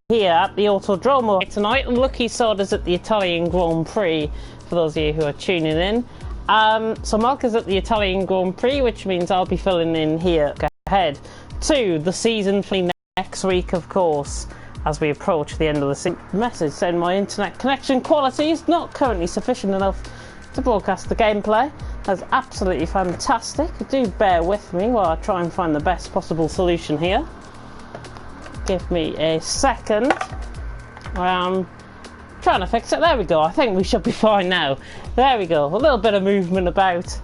here at the Autodromo tonight. Lucky Soda's at the Italian Grand Prix, for those of you who are tuning in. So Mark is at the Italian Grand Prix, which means I'll be filling in here ahead to the season finale next week, of course, as we approach the end of the season. Message saying my internet connection quality is not currently sufficient enough to broadcast the gameplay. That's absolutely fantastic. Do bear with me while I try and find the best possible solution here. Give me a second. Trying to fix it. There we go. I think we should be fine now. There we go. A little bit of movement about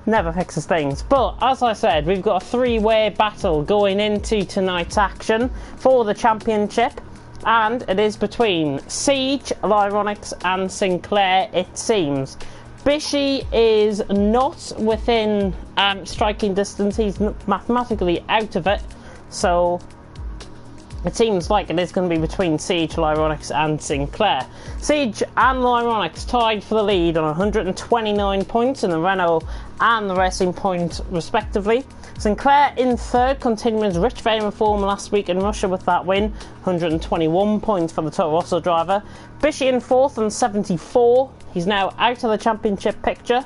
never fixes things. But as I said, we've got a three-way battle going into tonight's action for the championship, and it is between Siege, Lyronics and Sinclair, it seems. Bishy is not within striking distance. He's mathematically out of it, so it seems like it is going to be between Siege, Lyronics and Sinclair. Siege and Lyronics tied for the lead on 129 points in the Renault and the Racing Point respectively. Sinclair in third, continuing his rich vein of form last week in Russia with that win, 121 points for the Toro Rosso driver. Bishy in fourth on 74, he's now out of the championship picture.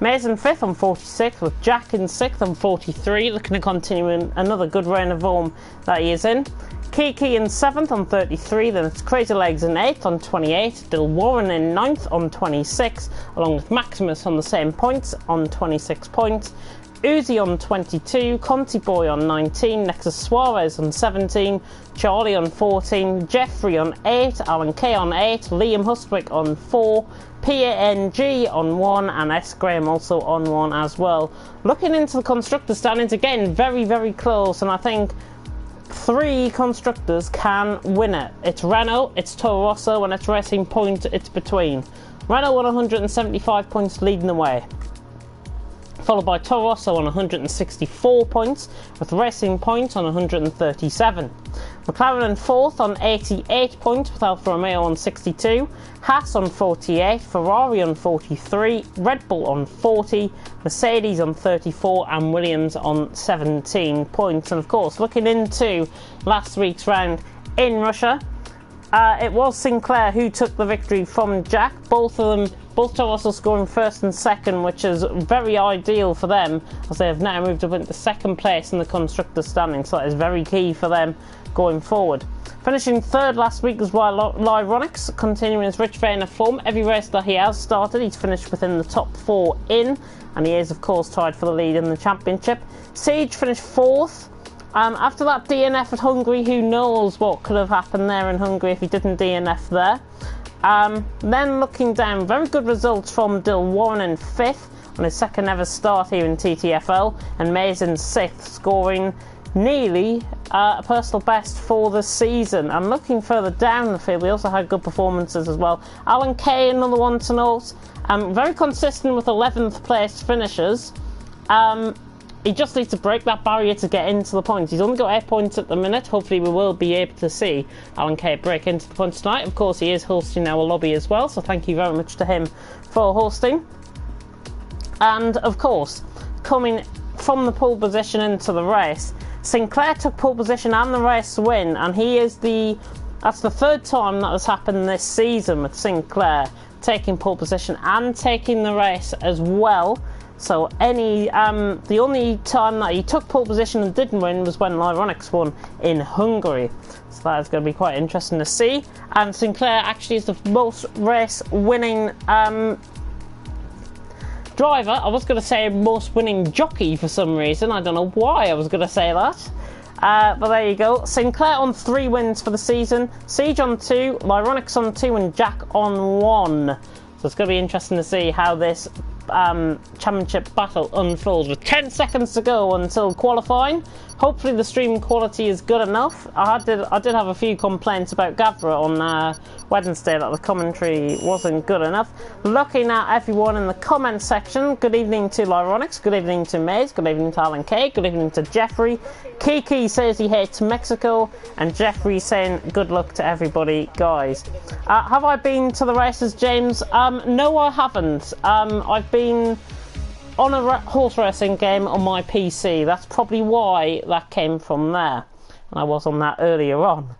Mays in 5th on 46, with Jack in 6th on 43, looking to continue in another good reign of form that he is in. Kiki in 7th on 33, then it's Crazy Legs in 8th on 28, Dill Warren in 9th on 26, along with Maximus on the same points on 26 points. Uzi on 22, Conti Boy on 19, Nexus Suarez on 17, Charlie on 14, Jeffrey on 8, Alan K on 8, Liam Hustwick on 4, PANG on 1 and S Graham also on 1 as well. Looking into the constructor standings, again very, very close, and I think 3 constructors can win it. It's Renault, it's Toro Rosso and it's Racing Point, it's between. Renault on 175 points leading the way, followed by Toro Rosso on 164 points, with Racing Point on 137. McLaren in 4th on 88 points, with Alfa Romeo on 62, Haas on 48, Ferrari on 43, Red Bull on 40, Mercedes on 34 and Williams on 17 points. And of course, looking into last week's round in Russia, it was Sinclair who took the victory from Jack. Both Toro Rosso scoring first and second, which is very ideal for them, as they have now moved up into second place in the constructors' standing, so that is very key for them going forward. Finishing third last week was Lyronics, continuing his rich vein of form. Every race that he has started, he's finished within the top 4 in, and he is of course tied for the lead in the championship. Siege finished 4th. After that DNF at Hungary, who knows what could have happened there in Hungary if he didn't DNF there. Then looking down, very good results from Dill Warren in 5th on his second ever start here in TTFL, and Mays in 6th, scoring nearly a personal best for the season. And looking further down the field, we also had good performances as well. Alan Kay, another one to note, very consistent with 11th place finishes. He just needs to break that barrier to get into the points. He's only got 8 points at the minute. Hopefully we will be able to see Alan Kay break into the points tonight. Of course, he is hosting our lobby as well, so thank you very much to him for hosting. And of course, coming from the pole position into the race, Sinclair took pole position and the race win, and that's the third time that has happened this season with Sinclair taking pole position and taking the race as well. So the only time that he took pole position and didn't win was when Lyronics won in Hungary. So that is going to be quite interesting to see. And Sinclair actually is the most race winning driver. I was going to say most winning jockey for some reason. I don't know why I was going to say that. But there you go. Sinclair on 3 wins for the season. Siege on 2, Lyronics on 2 and Jack on 1. So it's going to be interesting to see how this championship battle unfolds, with 10 seconds to go until qualifying. Hopefully the stream quality is good enough. I did have a few complaints about Gavra on Wednesday that the commentary wasn't good enough. Looking at everyone in the comments section, good evening to Lyronics, good evening to Maze, good evening to Alan K, good evening to Jeffrey. Kiki says he hates Mexico, and Jeffrey saying good luck to everybody, guys. Have I been to the races, James? No, I haven't. I've been on a horse racing game on my PC. That's probably why that came from there, and I was on that earlier on.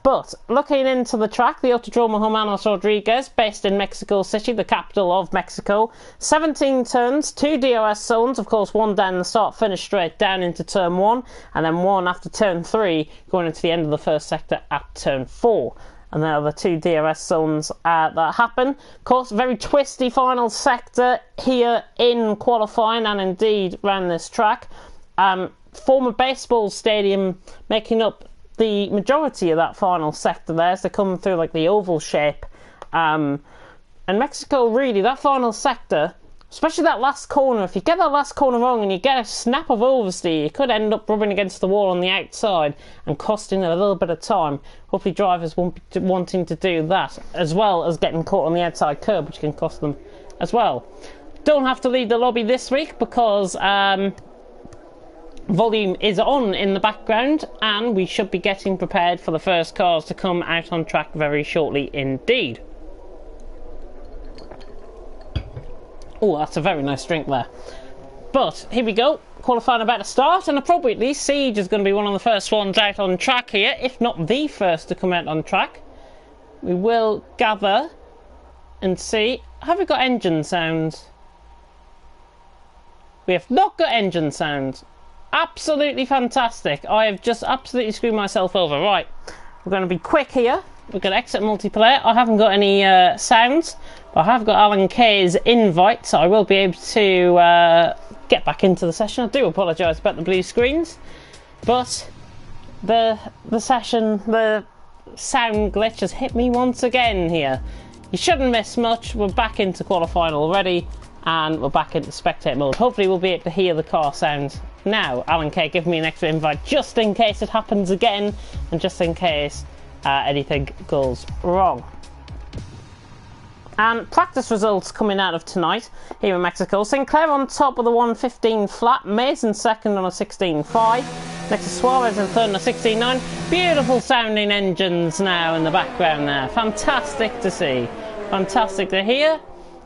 But looking into the track, the Autodromo Hermanos Rodriguez, based in Mexico City, the capital of Mexico. 17 turns, 2 DRS zones, of course, one down the start, finish straight down into turn 1, and then one after turn 3, going into the end of the first sector at turn 4. And there are the 2 DRS zones that happen. Of course, very twisty final sector here in qualifying and indeed around this track. Former baseball stadium making up the majority of that final sector there as they come through like the oval shape. And Mexico, really, that final sector, especially that last corner, if you get that last corner wrong and you get a snap of oversteer, you could end up rubbing against the wall on the outside and costing a little bit of time. Hopefully drivers won't be wanting to do that, as well as getting caught on the outside curb, which can cost them as well. Don't have to leave the lobby this week because volume is on in the background, and we should be getting prepared for the first cars to come out on track very shortly indeed. Oh, that's a very nice drink there. But here we go, qualifying about to start, and appropriately Siege is going to be one of the first ones out on track here, if not the first to come out on track. We will gather and see. Have we got engine sounds? We have not got engine sounds. Absolutely fantastic. I have just absolutely screwed myself over. Right, we're going to be quick here. We're going to exit multiplayer. I haven't got any sounds, but I have got Alan Kay's invite, so I will be able to get back into the session. I do apologise about the blue screens, but the sound glitch has hit me once again here. You shouldn't miss much. We're back into qualifying already, and we're back into spectate mode. Hopefully we'll be able to hear the car sounds now. Alan Kay, give me an extra invite just in case it happens again, and just in case anything goes wrong. And practice results coming out of tonight here in Mexico. Sinclair on top with a 1:15 flat, Mason second on a 16.5, next to Suarez in third on a 16.9. Beautiful sounding engines now in the background there. Fantastic to see, fantastic to hear.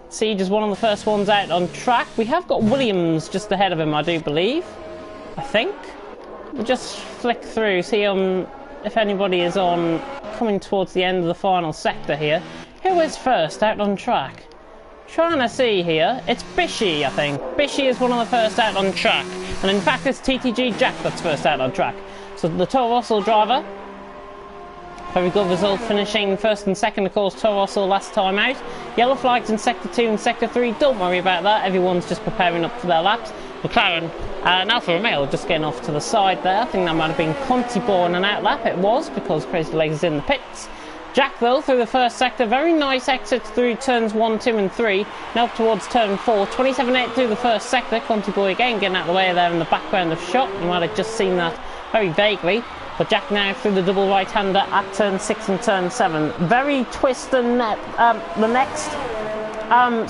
Siege is one of the first ones out on track. We have got Williams just ahead of him, I do believe. I think. We'll just flick through, see if anybody is on, coming towards the end of the final sector here. Who is first out on track? Trying to see here. It's Bishy, I think. Bishy is one of the first out on track. And in fact, it's TTG Jack that's first out on track. So the Toro Rosso driver, very good result, finishing first and second, of course, Toro Rosso last time out. Yellow flags in Sector 2 and Sector 3, don't worry about that, everyone's just preparing up for their laps. McLaren and Alfa Romeo just getting off to the side there. I think that might have been Conti-Born an outlap. It was, because Crazy Legs is in the pits. Jack, though, through the first sector, very nice exit through turns 1, 2 and 3, now towards turn 4, 27.8 through the first sector. Conti Boy again getting out of the way there in the background of shot. You might have just seen that very vaguely. But Jack now through the double right-hander at turn 6 and turn 7. Very twisted the next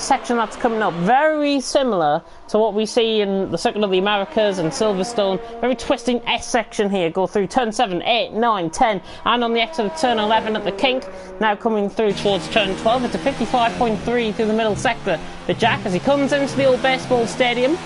section that's coming up, very similar to what we see in the Circuit of the Americas and Silverstone. Very twisting S section here, go through turn 7, 8, 9, 10, and on the exit of turn 11 at the kink, now coming through towards turn 12. It's a 55.3 through the middle sector for Jack as he comes into the old baseball stadium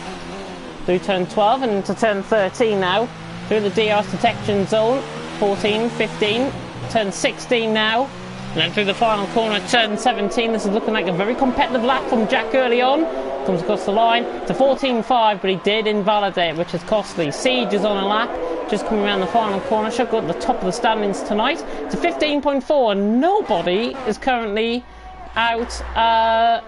through turn 12 and into turn 13 now, through the DRS detection zone, 14, 15, turn 16 now. And then through the final corner, turn 17. This is looking like a very competitive lap from Jack early on. Comes across the line to 14.5, but he did invalidate, which is costly. Siege is on a lap, just coming around the final corner. Should go at the top of the standings tonight to 15.4, and nobody is currently out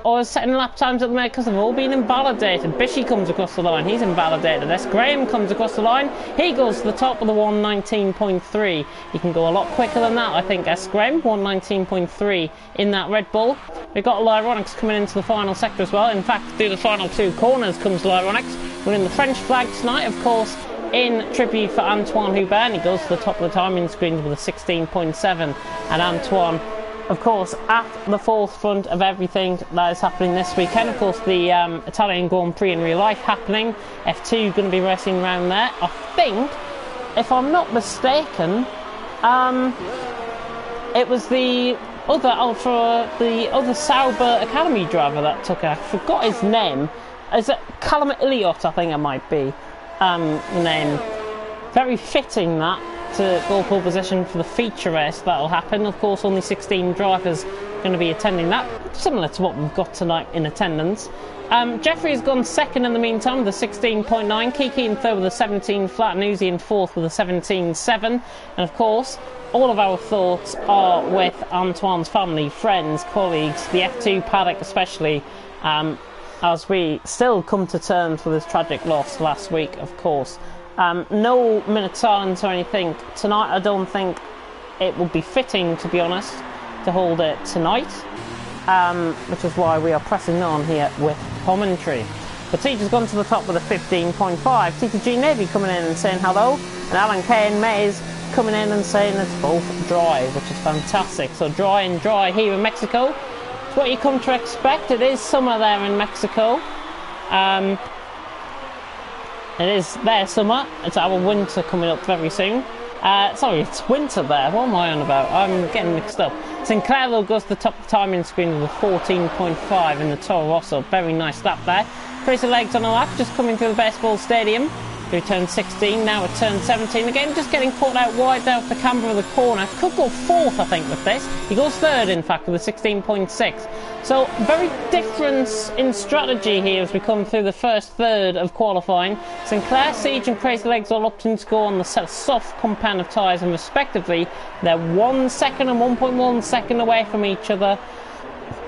or is setting lap times at the moment because they've all been invalidated. Bishy comes across the line, he's invalidated. S. Graham comes across the line, he goes to the top of the 119.3. He can go a lot quicker than that, I think. S. Graham, 119.3 in that Red Bull. We've got Lyronics coming into the final sector as well. In fact, through the final two corners comes Lyronics, winning the French flag tonight, of course, in tribute for Antoine Hubert, and he goes to the top of the timing screens with a 16.7. And Antoine, of course, at the forefront of everything that is happening this weekend. Of course, the Italian Grand Prix in real life happening. F2 going to be racing around there. I think, if I'm not mistaken, it was the other Sauber Academy driver that took it. I forgot his name. Is it Callum Elliott? I think it might be the name. Very fitting that to goal pole position for the feature race that'll happen. Of course, only 16 drivers going to be attending that, similar to what we've got tonight in attendance. Jeffrey has gone second in the meantime with a 16.9, Kiki in third with a 17 flat, and Uzi in fourth with a 17.7. And of course, all of our thoughts are with Antoine's family, friends, colleagues, the F2 paddock especially, as we still come to terms with his tragic loss last week, of course. No minute silence or anything tonight. I don't think it would be fitting, to be honest, to hold it tonight, which is why we are pressing on here with commentary. But Teach has gone to the top with a 15.5. TTG Navy coming in and saying hello, and Alan K and Mays coming in and saying it's both dry, which is fantastic. So dry and dry here in Mexico. It's what you come to expect. It is summer there in Mexico. It is their summer. It's our winter coming up very soon. Sorry, it's winter there. What am I on about? I'm getting mixed up. Sinclair though goes to the top timing screen with a 14.5 in the Toro Rosso. Very nice lap there. Crazy Legs on a lap, just coming through the baseball stadium. He turned 16, now at turn 17. Again, just getting caught out wide there off the camber of the corner. Could go fourth, I think, with this. He goes third, in fact, with a 16.6. So, very different in strategy here as we come through the first third of qualifying. Sinclair, Siege and Crazy Legs all opting to go on the set of soft compound of tyres, and respectively, they're 1 second and 1.1 second away from each other.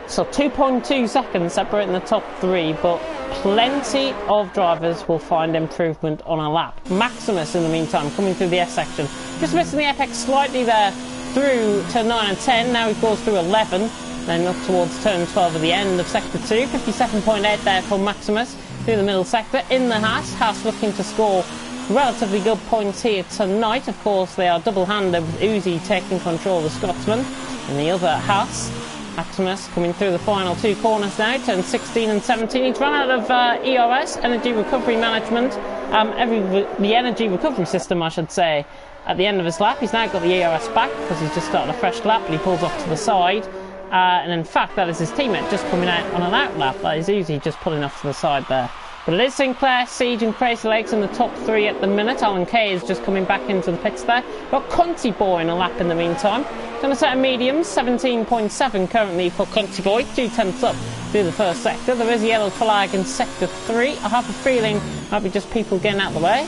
So 2.2 seconds separating the top three, but plenty of drivers will find improvement on a lap. Maximus, in the meantime, coming through the S section. Just missing the apex slightly there through turn 9 and 10. Now he goes through 11, then up towards turn 12 at the end of sector 2. 57.8 there for Maximus through the middle sector. In the Haas looking to score relatively good points here tonight. Of course, they are double-handed with Uzi taking control of the Scotsman. And the other Haas, Maximus, coming through the final two corners now, turn 16 and 17. He's run out of ERS, Energy Recovery Management, the Energy Recovery System, I should say, at the end of his lap. He's now got the ERS back because he's just started a fresh lap, and he pulls off to the side. And in fact, that is his teammate just coming out on an out lap. That is Uzi just pulling off to the side there. But it is Sinclair, Siege and Crazy Legs in the top three at the minute. Alan Kay is just coming back into the pits there. Got Conti Boy in a lap in the meantime. Going to set a mediums, 17.7 currently for Conti Boy, 2/10 up through the first sector. There is a yellow flag in sector 3. I have a feeling it might be just people getting out of the way.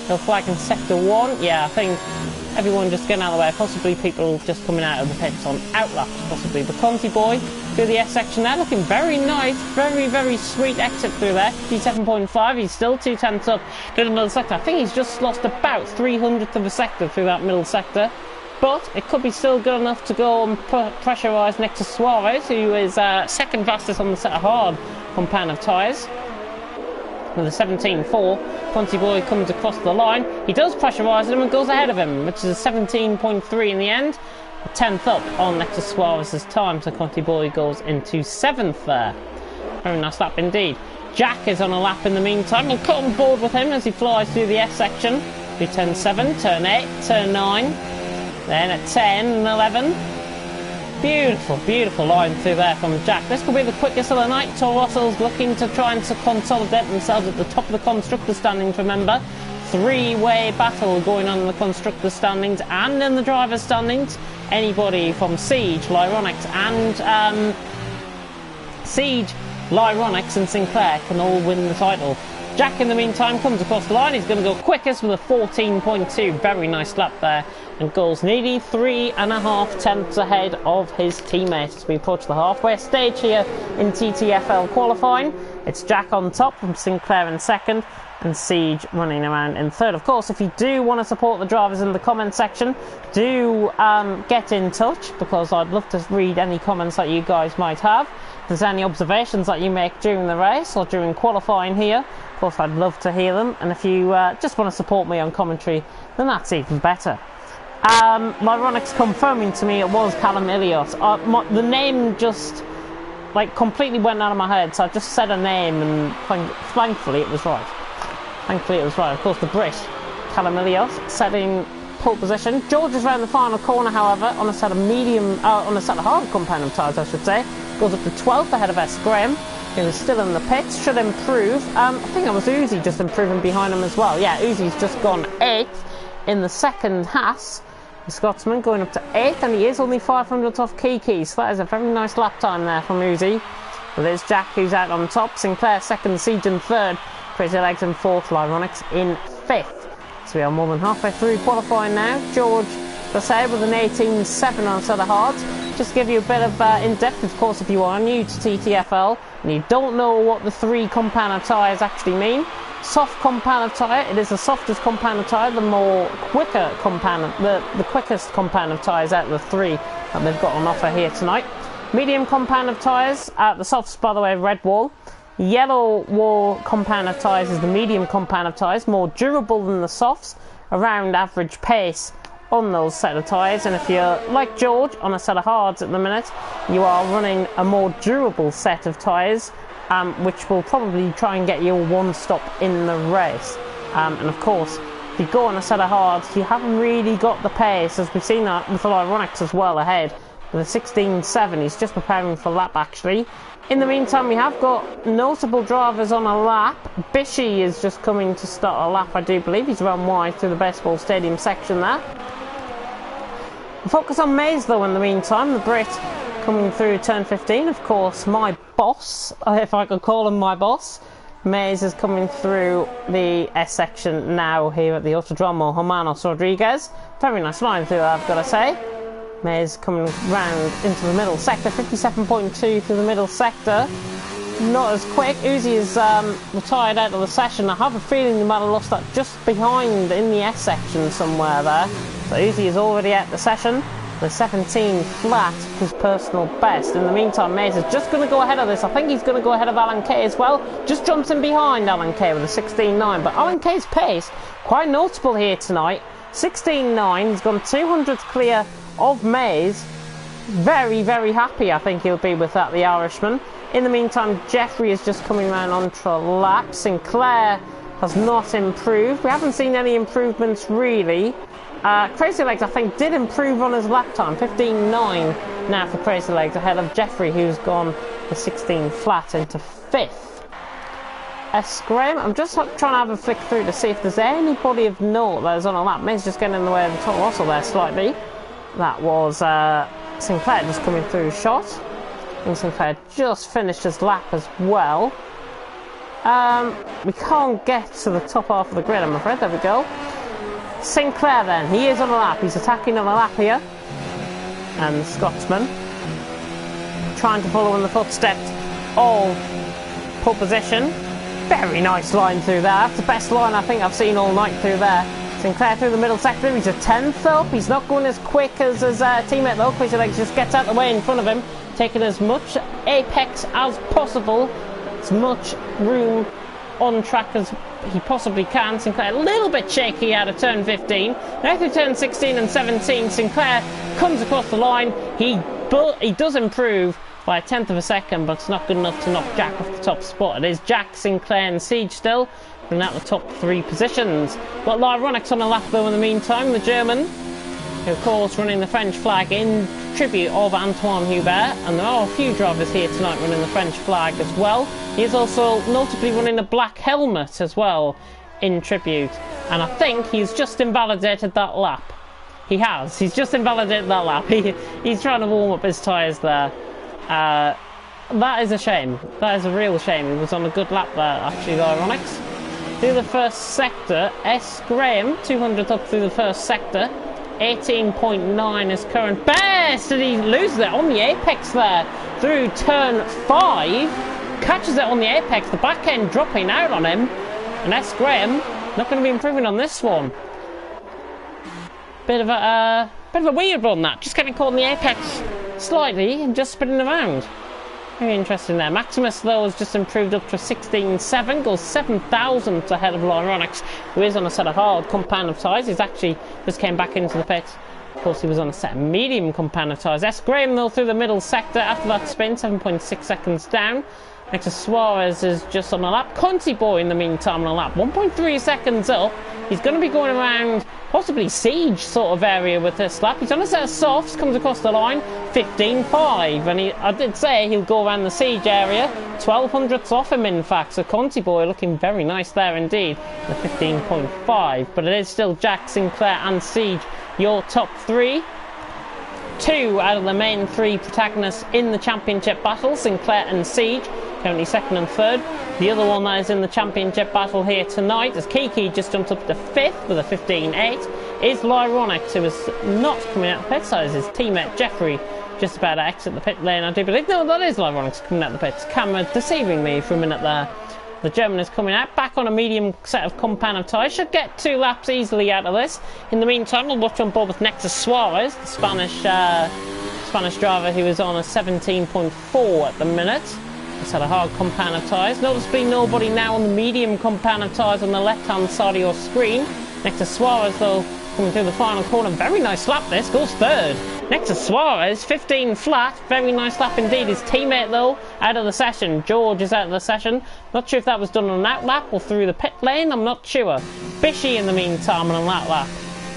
Yellow flag in sector 1. Yeah, I think everyone just getting out of the way. Possibly people just coming out of the pits on outlaps, possibly. But Conti Boy through the S section there, looking very nice, very, very sweet exit through there. P7.5, he's still 2/10 up through the middle sector. I think he's just lost about 300th of a sector through that middle sector. But it could be still good enough to go and pressurise next to Suarez, who is second fastest on the set of hard compound of tyres. With a 17.4, Conti Boy comes across the line. He does pressurise him and goes ahead of him, which is a 17.3 in the end. A 10th up on next to Suarez's time, so Conti Boy goes into 7th there. Very nice lap indeed. Jack is on a lap in the meantime. We'll cut on board with him as he flies through the S section. Through turn 7, turn 8, turn 9. Then at 10 and 11. Beautiful, beautiful line through there from Jack. This could be the quickest of the night. Toro Rosso's looking to try and consolidate themselves at the top of the constructor standings, remember. Three-way battle going on in the constructor standings and in the driver standings. Anybody from Siege, Lyronix and Sinclair can all win the title. Jack in the meantime comes across the line. He's going to go quickest with a 14.2. Very nice lap there, and goes nearly 3.5 tenths ahead of his teammates as we approach the halfway stage here in TTFL qualifying. It's Jack on top from Sinclair in second, and Siege running around in third. Of course, if you do want to support the drivers in the comment section, do get in touch, because I'd love to read any comments that you guys might have. If there's any observations that you make during the race or during qualifying here, of course I'd love to hear them. And if you just want to support me on commentary, then that's even better. Lyronix confirming to me it was Callum Ilios. The name just completely went out of my head, so I just said a name, and thankfully it was right. Thankfully it was right. Of course, the Brit, Callum Ilios, setting pole position. George is round the final corner, however, on a set of hard compound of tyres, I should say. Goes up to 12th ahead of S. Graham, who is still in the pits. Should improve. I think it was Uzi just improving behind him as well. Yeah, Uzi's just gone 8th. in the second Haas. The Scotsman going up to 8th, and he is only 500 off Kiki, so that is a very nice lap time there from Uzi. Well, there's Jack who's out on top, Sinclair second, Siege in third, Crazy Legs in fourth, Lyronics in fifth. So we are more than halfway through qualifying now. George Bassett with an 18.7 on a set of hards. Just to give you a bit of in-depth, of course, if you are new to TTFL and you don't know what the 3 compound of tyres actually mean. Soft compound of tyre, it is the softest compound of tyre, the quickest compound of tyres out of the 3 that they've got on offer here tonight. Medium compound of tyres, the softs by the way, red wall. Yellow wall compound of tyres is the medium compound of tyres, more durable than the softs, around average pace on those set of tyres. And if you're like George on a set of hards at the minute, you are running a more durable set of tyres, which will probably try and get you one stop in the race. And of course, if you go on a set of hards, you haven't really got the pace, as we've seen that with the Lyronics as well ahead. With a 16.7, he's just preparing for lap actually. In the meantime, we have got notable drivers on a lap. Bishy is just coming to start a lap, I do believe. He's run wide through the baseball stadium section there. Focus on Mays though in the meantime, the Brit coming through turn 15. Of course, my boss, if I could call him my boss. Mays is coming through the S section now here at the Autodromo Hermanos Rodriguez. Very nice line through that, I've got to say. Mays coming round into the middle sector, 57.2 through the middle sector. Not as quick. Uzi is retired out of the session. I have a feeling he might have lost that just behind in the S section somewhere there. So Uzi is already out the session. The 17 flat, his personal best. In the meantime, Mays is just going to go ahead of this. I think he's going to go ahead of Alan Kay as well. Just jumps in behind Alan Kay with a 16.9. But Alan Kay's pace, quite notable here tonight. 16.9, he's gone 200th clear of Mays. Very, very happy I think he'll be with that, the Irishman. In the meantime, Jeffrey is just coming around onto a lap. Sinclair has not improved. We haven't seen any improvements really. Crazy Legs I think did improve on his lap time, 15.9 now for Crazy Legs, ahead of Jeffrey who's gone the 16 flat into 5th. Graham, I'm just trying to have a flick through to see if there's anybody of note that is on a lap. May's just getting in the way of the Tom Russell there slightly. That was Sinclair just coming through a shot. And Sinclair just finished his lap as well. We can't get to the top half of the grid, I'm afraid. There we go. Sinclair then, he is on a lap. He's attacking on a lap here. And the Scotsman trying to follow in the footsteps of pole position. Very nice line through there. That's the best line I think I've seen all night through there. Sinclair through the middle sector. He's a 10th up. He's not going as quick as his teammate though. Crazy Legs just gets out of the way in front of him, taking as much apex as possible, as much room on track as he possibly can. Sinclair a little bit shaky out of turn 15. Now through turn 16 and 17, Sinclair comes across the line. He does improve by a 10th of a second, but it's not good enough to knock Jack off the top spot. It is Jack, Sinclair and Siege still, and out the top 3 positions. Got Lyronics on a lap though in the meantime, the German, who of course running the French flag in tribute of Antoine Hubert, and there are a few drivers here tonight running the French flag as well. He is also notably running a black helmet as well in tribute, and I think he's just invalidated that lap. He has, he's just invalidated that lap. He's trying to warm up his tyres there. That is a shame. That is a real shame. He was on a good lap there actually, the Ironics. Through the first sector, S. Graham, 200th up through the first sector. 18.9 is current best. Did he lose it on the apex there? Through turn 5. Catches it on the apex. The back end dropping out on him. And S. Graham not going to be improving on this one. Bit of a weird one that. Just getting caught on the apex slightly and just spinning around. Very interesting there. Maximus though has just improved up to 16.7, goes 7,000 ahead of Lyronics, who is on a set of hard compound of tyres. He's actually just came back into the pit. Of course he was on a set of medium compound of tyres. S. Graham though through the middle sector after that spin, 7.6 seconds down. Next to Suarez is just on a lap. Conti Boy in the meantime on a lap, 1.3 seconds up. He's going to be going around possibly siege sort of area with this lap. He's on a set of softs, comes across the line, 15.5, and I did say he'll go around the siege area, 1200ths off him in fact, so Conti Boy looking very nice there indeed, the 15.5, but it is still Jack, Sinclair and Siege, your top three. Two out of the main three protagonists in the championship battle, Sinclair and Siege, currently second and third. The other one that is in the championship battle here tonight, as Kiki just jumped up to fifth with a 15.8, is Lyronix, who is not coming out of the pits. So is his teammate Jeffrey just about to exit the pit lane, I do believe. No, that is Lyronix coming out of the pits. Camera deceiving me for a minute there. The German is coming out, back on a medium set of compound of tyres. Should get 2 laps easily out of this. In the meantime, we'll watch on board with Nexus Suarez, the Spanish driver who is on a 17.4 at the minute. He's had a hard compound of tyres. Noticeably nobody now on the medium compound of tyres on the left-hand side of your screen. Nexus Suarez, though, coming through the final corner. Very nice lap this, goes third. Nexus Suarez, 15 flat, very nice lap indeed. His teammate, though, out of the session. George is out of the session. Not sure if that was done on an out lap or through the pit lane, I'm not sure. Bishy, in the meantime, on an out lap,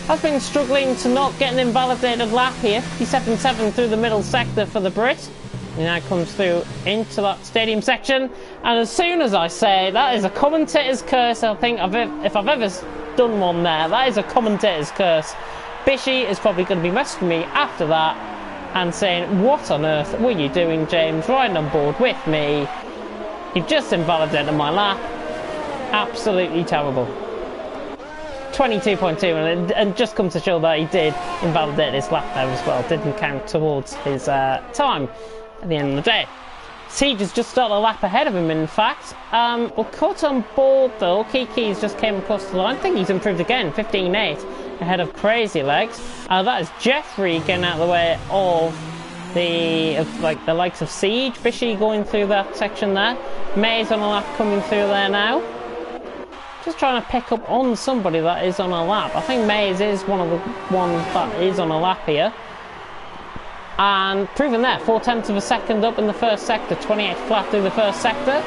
has been struggling to not get an invalidated lap here. 57.7 through the middle sector for the Brit. He now comes through into that stadium section, and as soon as I say that is a commentator's curse, I think if I've ever done one there, that is a commentator's curse. Bishy is probably going to be messaging me after that and saying, what on earth were you doing, James, riding on board with me? You've just invalidated my lap. Absolutely terrible. 22.2, and just comes to show that he did invalidate his lap there as well. Didn't count towards his time at the end of the day. Siege has just started a lap ahead of him, in fact. We're caught on board, though. Kiki's just came across the line. I think he's improved again, 15.8, ahead of Crazy Legs. That is Jeffrey getting out of the way of the likes of Siege. Bishy going through that section there. May's on a lap coming through there now. Just trying to pick up on somebody that is on a lap. I think Mays is one of the ones that is on a lap here. And proven there, 0.4 of a second up in the first sector, 28 flat through the first sector.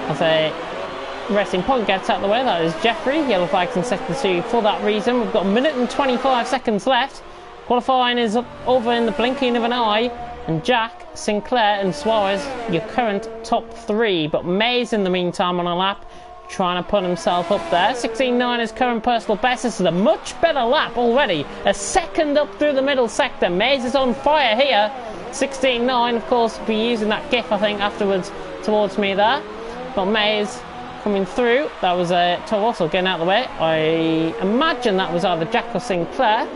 As a Racing Point gets out of the way, that is Jeffrey. Yellow flags in sector 2 for that reason. We've got 1 minute and 25 seconds left. Qualifying is up over in the blinking of an eye. And Jack, Sinclair and Suarez, your current top 3. But Mays in the meantime on a lap, trying to put himself up there. 16.9 is current personal best. This is a much better lap already. A second up through the middle sector. Mays is on fire here. 16.9, of course, will be using that gif, I think, afterwards towards me there. But Mays coming through. That was a also getting out of the way. I imagine that was either Jack or Sinclair.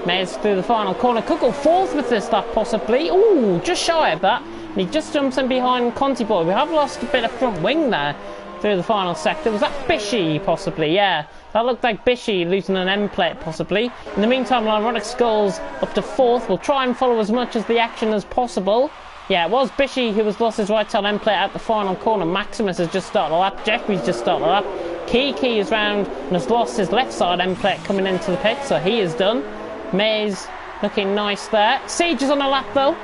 Mays through the final corner. Could go fourth with this lap, possibly. Ooh, just shy of that. And he just jumps in behind Conti Boy. We have lost a bit of front wing there through the final sector. Was that Bishy, possibly? Yeah, that looked like Bishy losing an end plate, possibly. In the meantime, Ironic Skulls up to fourth. We'll try and follow as much as the action as possible. Yeah, it was Bishy who has lost his right side end plate at the final corner. Maximus has just started a lap. Jeffrey's just started a lap. Kiki is round and has lost his left side end plate coming into the pit, so he is done. Mays looking nice there. Siege is on a lap, though.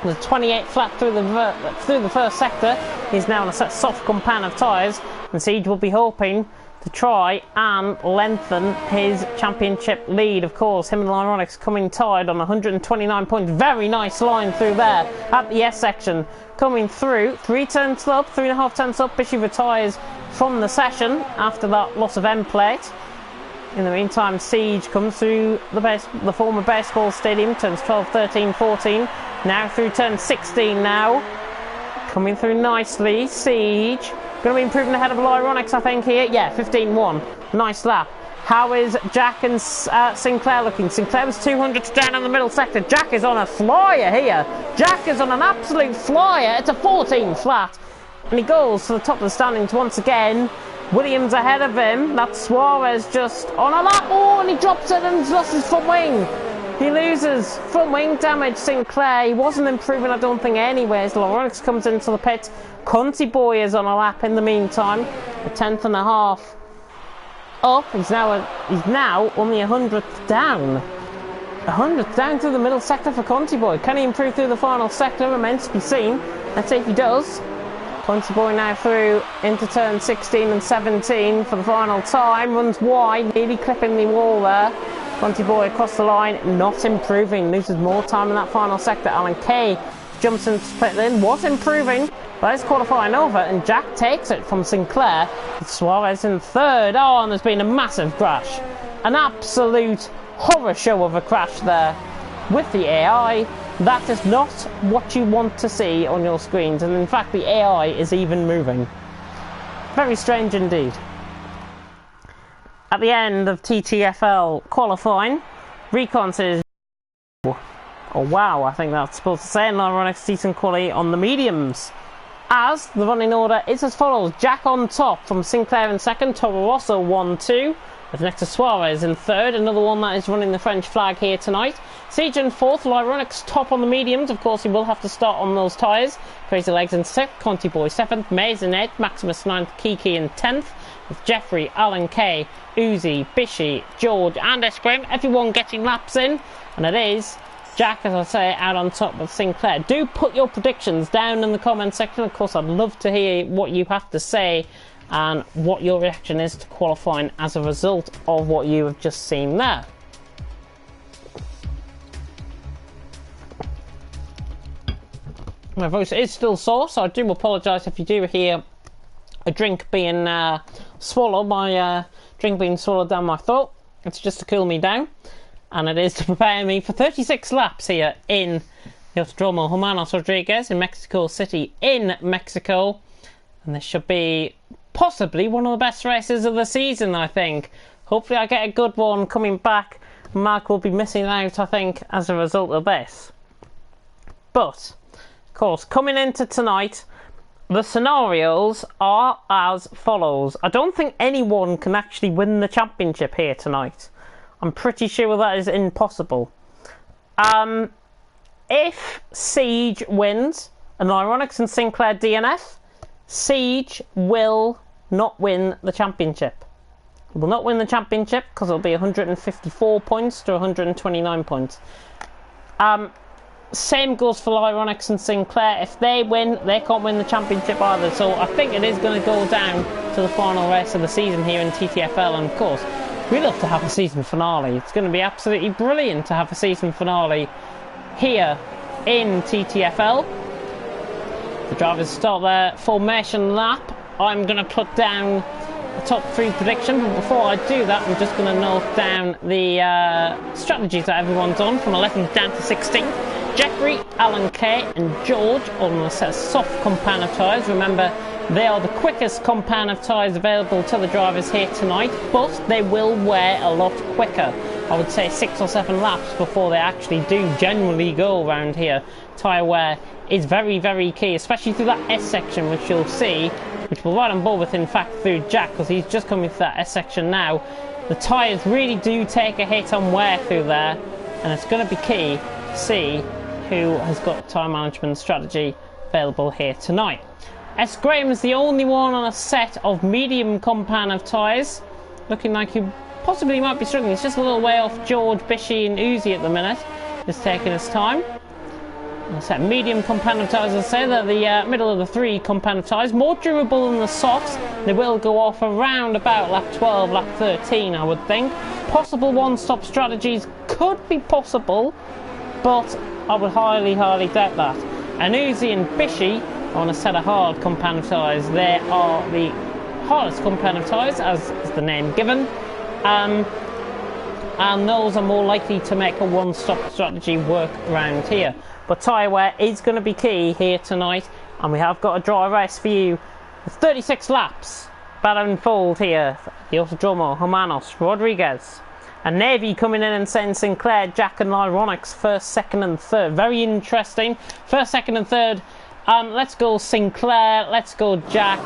With 28 flat through the first sector. He's now on a set soft compound of tyres, and Siege will be hoping to try and lengthen his championship lead. Of course, him and Lyronix coming tied on 129 points. Very nice line through there at the S section. Coming through, 3 turns up, 3.5 turns up. Bishy retires from the session after that loss of end plate. In the meantime, Siege comes through the former baseball stadium, turns 12, 13, 14. Now through turn 16 now. Coming through nicely, Siege. Going to be improving ahead of Lyronix, I think, here. Yeah, 15.1. Nice lap. How is Jack and Sinclair looking? Sinclair was 200 down in the middle sector. Jack is on a flyer here. Jack is on an absolute flyer. It's a 14 flat. And he goes to the top of the standings once again. Williams ahead of him. That's Suarez just on a lap. Oh, and he drops it and he's lost his front wing. He loses front wing damage. Sinclair, he wasn't improving, I don't think, anyways. Lyronix comes into the pit. Conti Boy is on a lap in the meantime. A 10.5 up. He's now only 100th down. 100th down through the middle sector for Conti Boy. Can he improve through the final sector? Remains to be seen. Let's see if he does. Conti Boy now through into turn 16 and 17 for the final time. Runs wide, nearly clipping the wall there. Conti Boy across the line, not improving. Loses more time in that final sector. Alan Kay jumps into split lane, was improving. But it's qualifying over, and Jack takes it from Sinclair. Suarez in third. Oh, and there's been a massive crash. An absolute horror show of a crash there with the AI. That is not what you want to see on your screens, and in fact the AI is even moving. Very strange indeed. At the end of TTFL qualifying, Recon says, oh wow, I think that's supposed to say, and Ironics decent quality on the mediums. As the running order is as follows: Jack on top from Sinclair in second, Toro Rosso 1-2. With next to Suarez in third, another one that is running the French flag here tonight. Siege in fourth, Lyronix top on the mediums. Of course, he will have to start on those tyres. Crazy Legs in sixth, Conti Boy seventh, Maze in eighth, Maximus ninth, Kiki in 10th. With Jeffrey, Alan Kay, Uzi, Bishy, George and Escrim, everyone getting laps in. And it is Jack, as I say, out on top with Sinclair. Do put your predictions down in the comment section. Of course, I'd love to hear what you have to say and what your reaction is to qualifying as a result of what you have just seen there. My voice is still sore, so I do apologise if you do hear a drink being swallowed, my drink being swallowed down my throat. It's just to cool me down, and it is to prepare me for 36 laps here in the Autodromo Hermanos Rodriguez in Mexico City in Mexico. And this should be possibly one of the best races of the season, I think. Hopefully I get a good one coming back. Mark will be missing out, I think, as a result of this. But, of course, coming into tonight, the scenarios are as follows. I don't think anyone can actually win the championship here tonight. I'm pretty sure that is impossible. If Siege wins and Ironics and Sinclair DNF, Siege will not win the championship. He will not win the championship because it'll be 154 points to 129 points. Same goes for Ironics and Sinclair. If they win, they can't win the championship either. So I think it is going to go down to the final race of the season here in TTFL. And of course, we love to have a season finale. It's going to be absolutely brilliant to have a season finale here in TTFL. The drivers start their formation lap. I'm going to put down the top 3 prediction, but before I do that, I'm just going to note down the strategies that everyone's on from 11th down to 16th. Jeffrey, Alan Kay and George all on a set of soft compound of tyres. Remember, they are the quickest compound of tyres available to the drivers here tonight, but they will wear a lot quicker. I would say 6 or 7 laps before they actually do generally go around here. Tyre wear is very, very key, especially through that S section, which you'll see, which we're right on board with, in fact, through Jack, because he's just coming through that S section now. The tyres really do take a hit on wear through there, and it's going to be key to see who has got tyre management strategy available here tonight. S. Graham is the only one on a set of medium compound of tyres, looking like he possibly might be struggling. He's just a little way off George, Bishy and Uzi at the minute. Just taking his time. A set of medium compound of tyres, as I say, they're the middle of the 3 compound of tyres. More durable than the softs. They will go off around about lap 12, lap 13, I would think. Possible one-stop strategies could be possible, but I would highly, highly doubt that. And Uzi and Bishy on a set of hard compound of tyres. They are the hardest compound of tyres, as is the name given. And those are more likely to make a one-stop strategy work around here. But tyre wear is going to be key here tonight, and we have got a dry race for you. 36 laps about to unfold here. The Autodromo Hermanos Rodriguez. And Navy coming in and saying Sinclair, Jack and Ironics first, second and third. Very interesting. First, second and third. Let's go Sinclair, let's go Jack,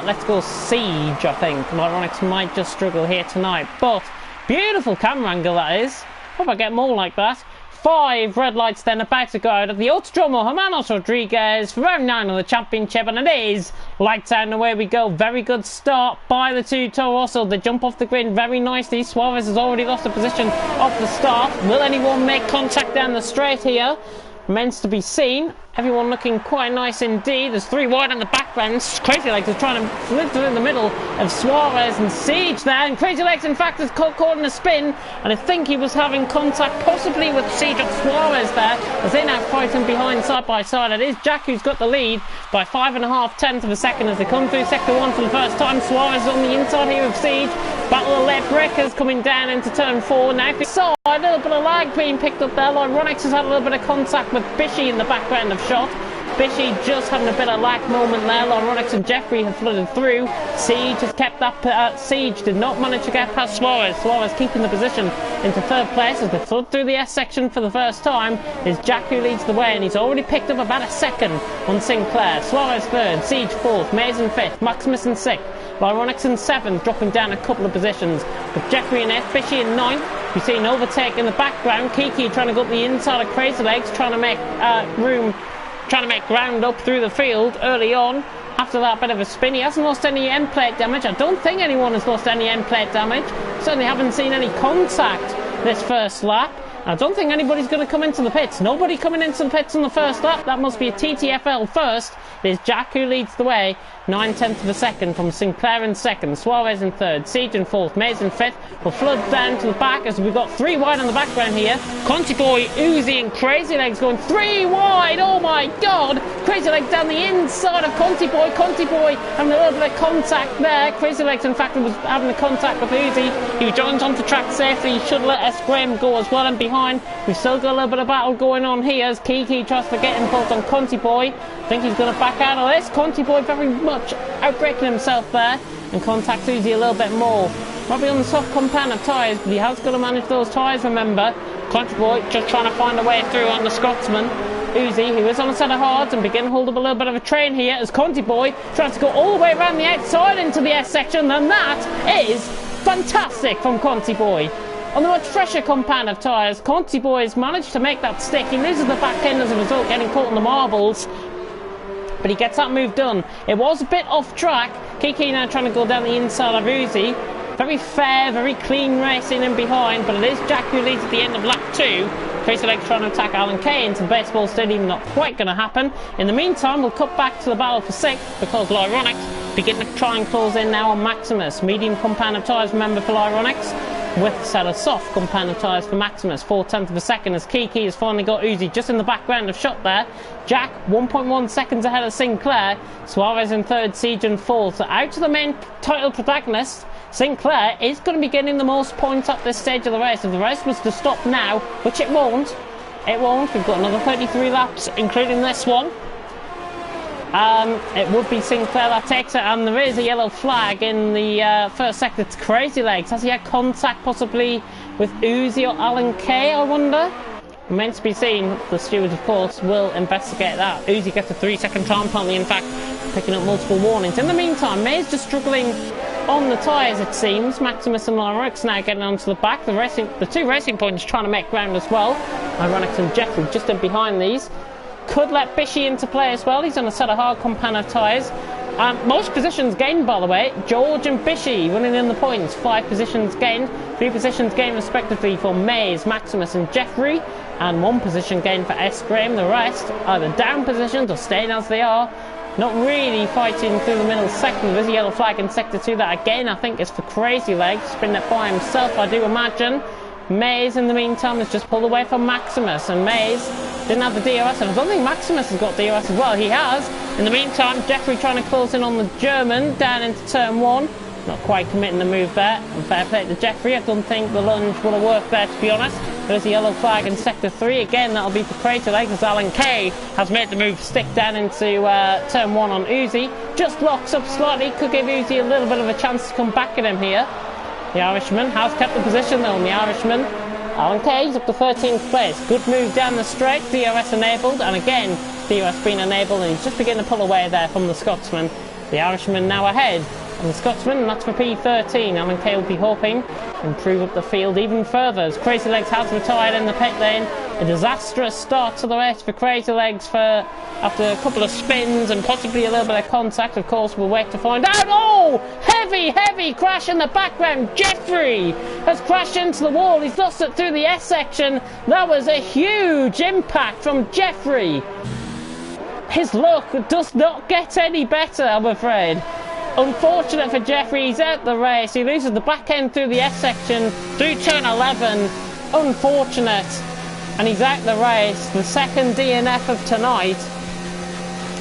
let's go Siege, I think. Ironics might just struggle here tonight, but beautiful camera angle that is. Hope I get more like that. 5 red lights then about to go out at the Autodromo Hermanos Rodriguez for round 9 of the championship, and it is lights out and away we go. Very good start by the 2 Toro Rosso. They jump off the grid very nicely. Suarez has already lost a position off the start. Will anyone make contact down the straight here? Remains to be seen. Everyone looking quite nice indeed. There's 3 wide in the background. Crazy Legs is trying to slip through in the middle of Suarez and Siege there. And Crazy Legs, in fact, is caught in a spin. And I think he was having contact possibly with Siege or Suarez there, as they're now fighting behind side by side. It is Jack who's got the lead by 5.5 tenths of a second as they come through sector 1 for the first time. Suarez is on the inside here of Siege. Battle of left breakers coming down into turn 4. Now if you saw a little bit of lag being picked up there. Lyronix has had a little bit of contact with Bishy in the background of shot. Bishy just having a bit of lag moment there. Lyronix and Jeffrey have flooded through. Siege has kept up. Siege did not manage to get past Suarez. Suarez keeping the position into 3rd place as they flood through the S section for the first time. It's Jack who leads the way, and he's already picked up about a second on Sinclair. Suarez 3rd, Siege 4th, Mays in 5th, Maximus in 6th. Lyronix in 7th, dropping down a couple of positions. With Jeffrey in 8th, Bishy in 9th. You see an overtake in the background. Kiki trying to go up the inside of Crazy Legs, trying to make ground up through the field early on. After that bit of a spin, he hasn't lost any end plate damage. I don't think anyone has lost any end plate damage. Certainly haven't seen any contact this first lap. I don't think anybody's going to come into the pits. Nobody coming into the pits on the first lap. That must be a TTFL first. It is Jack who leads the way. 9 tenths of a second from Sinclair in 2nd, Suarez in 3rd, Siege in 4th, Mays in 5th. We'll flood down to the back as we've got 3 wide on the background here. Conti Boy, Uzi and Crazy Legs going 3 wide. Oh my god! Crazy Legs down the inside of Conti Boy. Conti Boy having a little bit of contact there. Crazy Legs in fact was having a contact with Uzi. He joins onto track safely. He should let S. Graham go as well, and behind we've still got a little bit of battle going on here as Kiki tries to get involved on Conti Boy. I think he's going to back out of this. Conti Boy very much outbreaking himself there, and contacts Uzi a little bit more. Probably on the soft compound of tyres, but he has got to manage those tyres, remember. Conti Boy just trying to find a way through on the Scotsman. Uzi, who is on a set of hards and begin to hold up a little bit of a train here as Conti Boy tries to go all the way around the outside into the S section, and that is fantastic from Conti Boy. On the much fresher compound of tyres, Conti Boy has managed to make that stick. He loses the back end as a result, getting caught on the marbles. But he gets that move done. It was a bit off track. Kiki now trying to go down the inside of Uzi. Very fair, very clean racing in behind, but it is Jack who leads at the end of lap 2. Crazy Legs trying to attack Alan Kay into the baseball stadium, not quite going to happen. In the meantime, we'll cut back to the battle for 6th because Lyronix begin to try and close in now on Maximus. Medium compound of tyres, remember, for Lyronix, with a set of soft compound of tyres for Maximus. 4 tenths of a second as Kiki has finally got Uzi just in the background of shot there. Jack 1.1 seconds ahead of Sinclair. Suarez in 3rd, Siege in 4th. So out to the main title protagonist, Sinclair is going to be getting the most points at this stage of the race. If the race was to stop now, which it won't. We've got another 33 laps, including this one. It would be Sinclair that takes it, and there is a yellow flag in the first sector. It's Crazy Legs. Has he had contact possibly with Uzi or Alan Kay, I wonder? Remains to be seen. The stewards, of course, will investigate that. Uzi gets a 3-second time penalty, in fact, picking up multiple warnings. In the meantime, May's just struggling on the tyres, it seems. Maximus and Lyronix now getting onto the back. The 2 racing points trying to make ground as well. Lyronix and Jeffrey just in behind these. Could let Bishy into play as well. He's on a set of hard compound of tyres. Most positions gained, by the way. George and Bishy running in the points. 5 positions gained. 3 positions gained respectively for Mays, Maximus and Jeffrey. And 1 position gained for S. Graham. The rest either down positions or staying as they are. Not really fighting through the middle sector. There's a yellow flag in sector 2 that again I think is for Crazy Legs. Spinning it by himself, I do imagine. Mays in the meantime has just pulled away from Maximus, and Mays didn't have the DRS, and I don't think Maximus has got DRS as well. He has. In the meantime, Jeffrey trying to close in on the German down into turn 1. Not quite committing the move there. And fair play to Jeffrey. I don't think the lunge would have worked there, to be honest. There's a yellow flag in sector 3. Again, that'll be for Crazy Legs as Alan Kay has made the move stick down into turn 1 on Uzi. Just locks up slightly. Could give Uzi a little bit of a chance to come back at him here. The Irishman has kept the position though, and the Irishman, Alan Kay, up to 13th place. Good move down the straight, DRS enabled, and again, DRS being enabled, and he's just beginning to pull away there from the Scotsman. The Irishman now ahead on the Scotsman, and that's for P13. Alan Kay will be hoping to improve up the field even further as Crazy Legs has retired in the pit lane. A disastrous start to the race for Crazy Legs after a couple of spins and possibly a little bit of contact. Of course, we'll wait to find out. Oh! Heavy crash in the background. Jeffrey has crashed into the wall. He's lost it through the S section. That was a huge impact from Jeffrey. his luck does not get any better, I'm afraid. Unfortunate for Jeffrey, he's out the race. He loses the back end through the S section, through turn 11. Unfortunate. And he's out the race. The second DNF of tonight.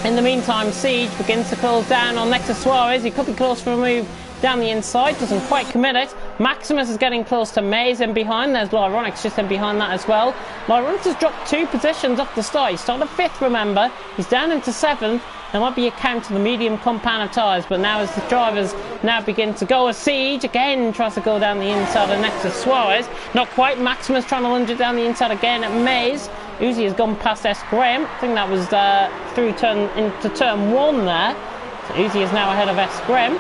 In the meantime, Siege begins to close down on next to Suarez. He could be close for a move down the inside, doesn't quite commit it. Maximus is getting close to Maze in behind. There's Lyronix just in behind that as well. Lyronix has dropped 2 positions off the start. He started 5th, remember. He's down into 7th. There might be a count to the medium compound of tyres, but now as the drivers now begin to go, as Siege again tries to go down the inside of next to Suarez. Not quite. Maximus trying to lunge it down the inside again at Maze. Uzi has gone past S. Graham. I think that was through into turn 1 there. So Uzi is now ahead of S. Graham.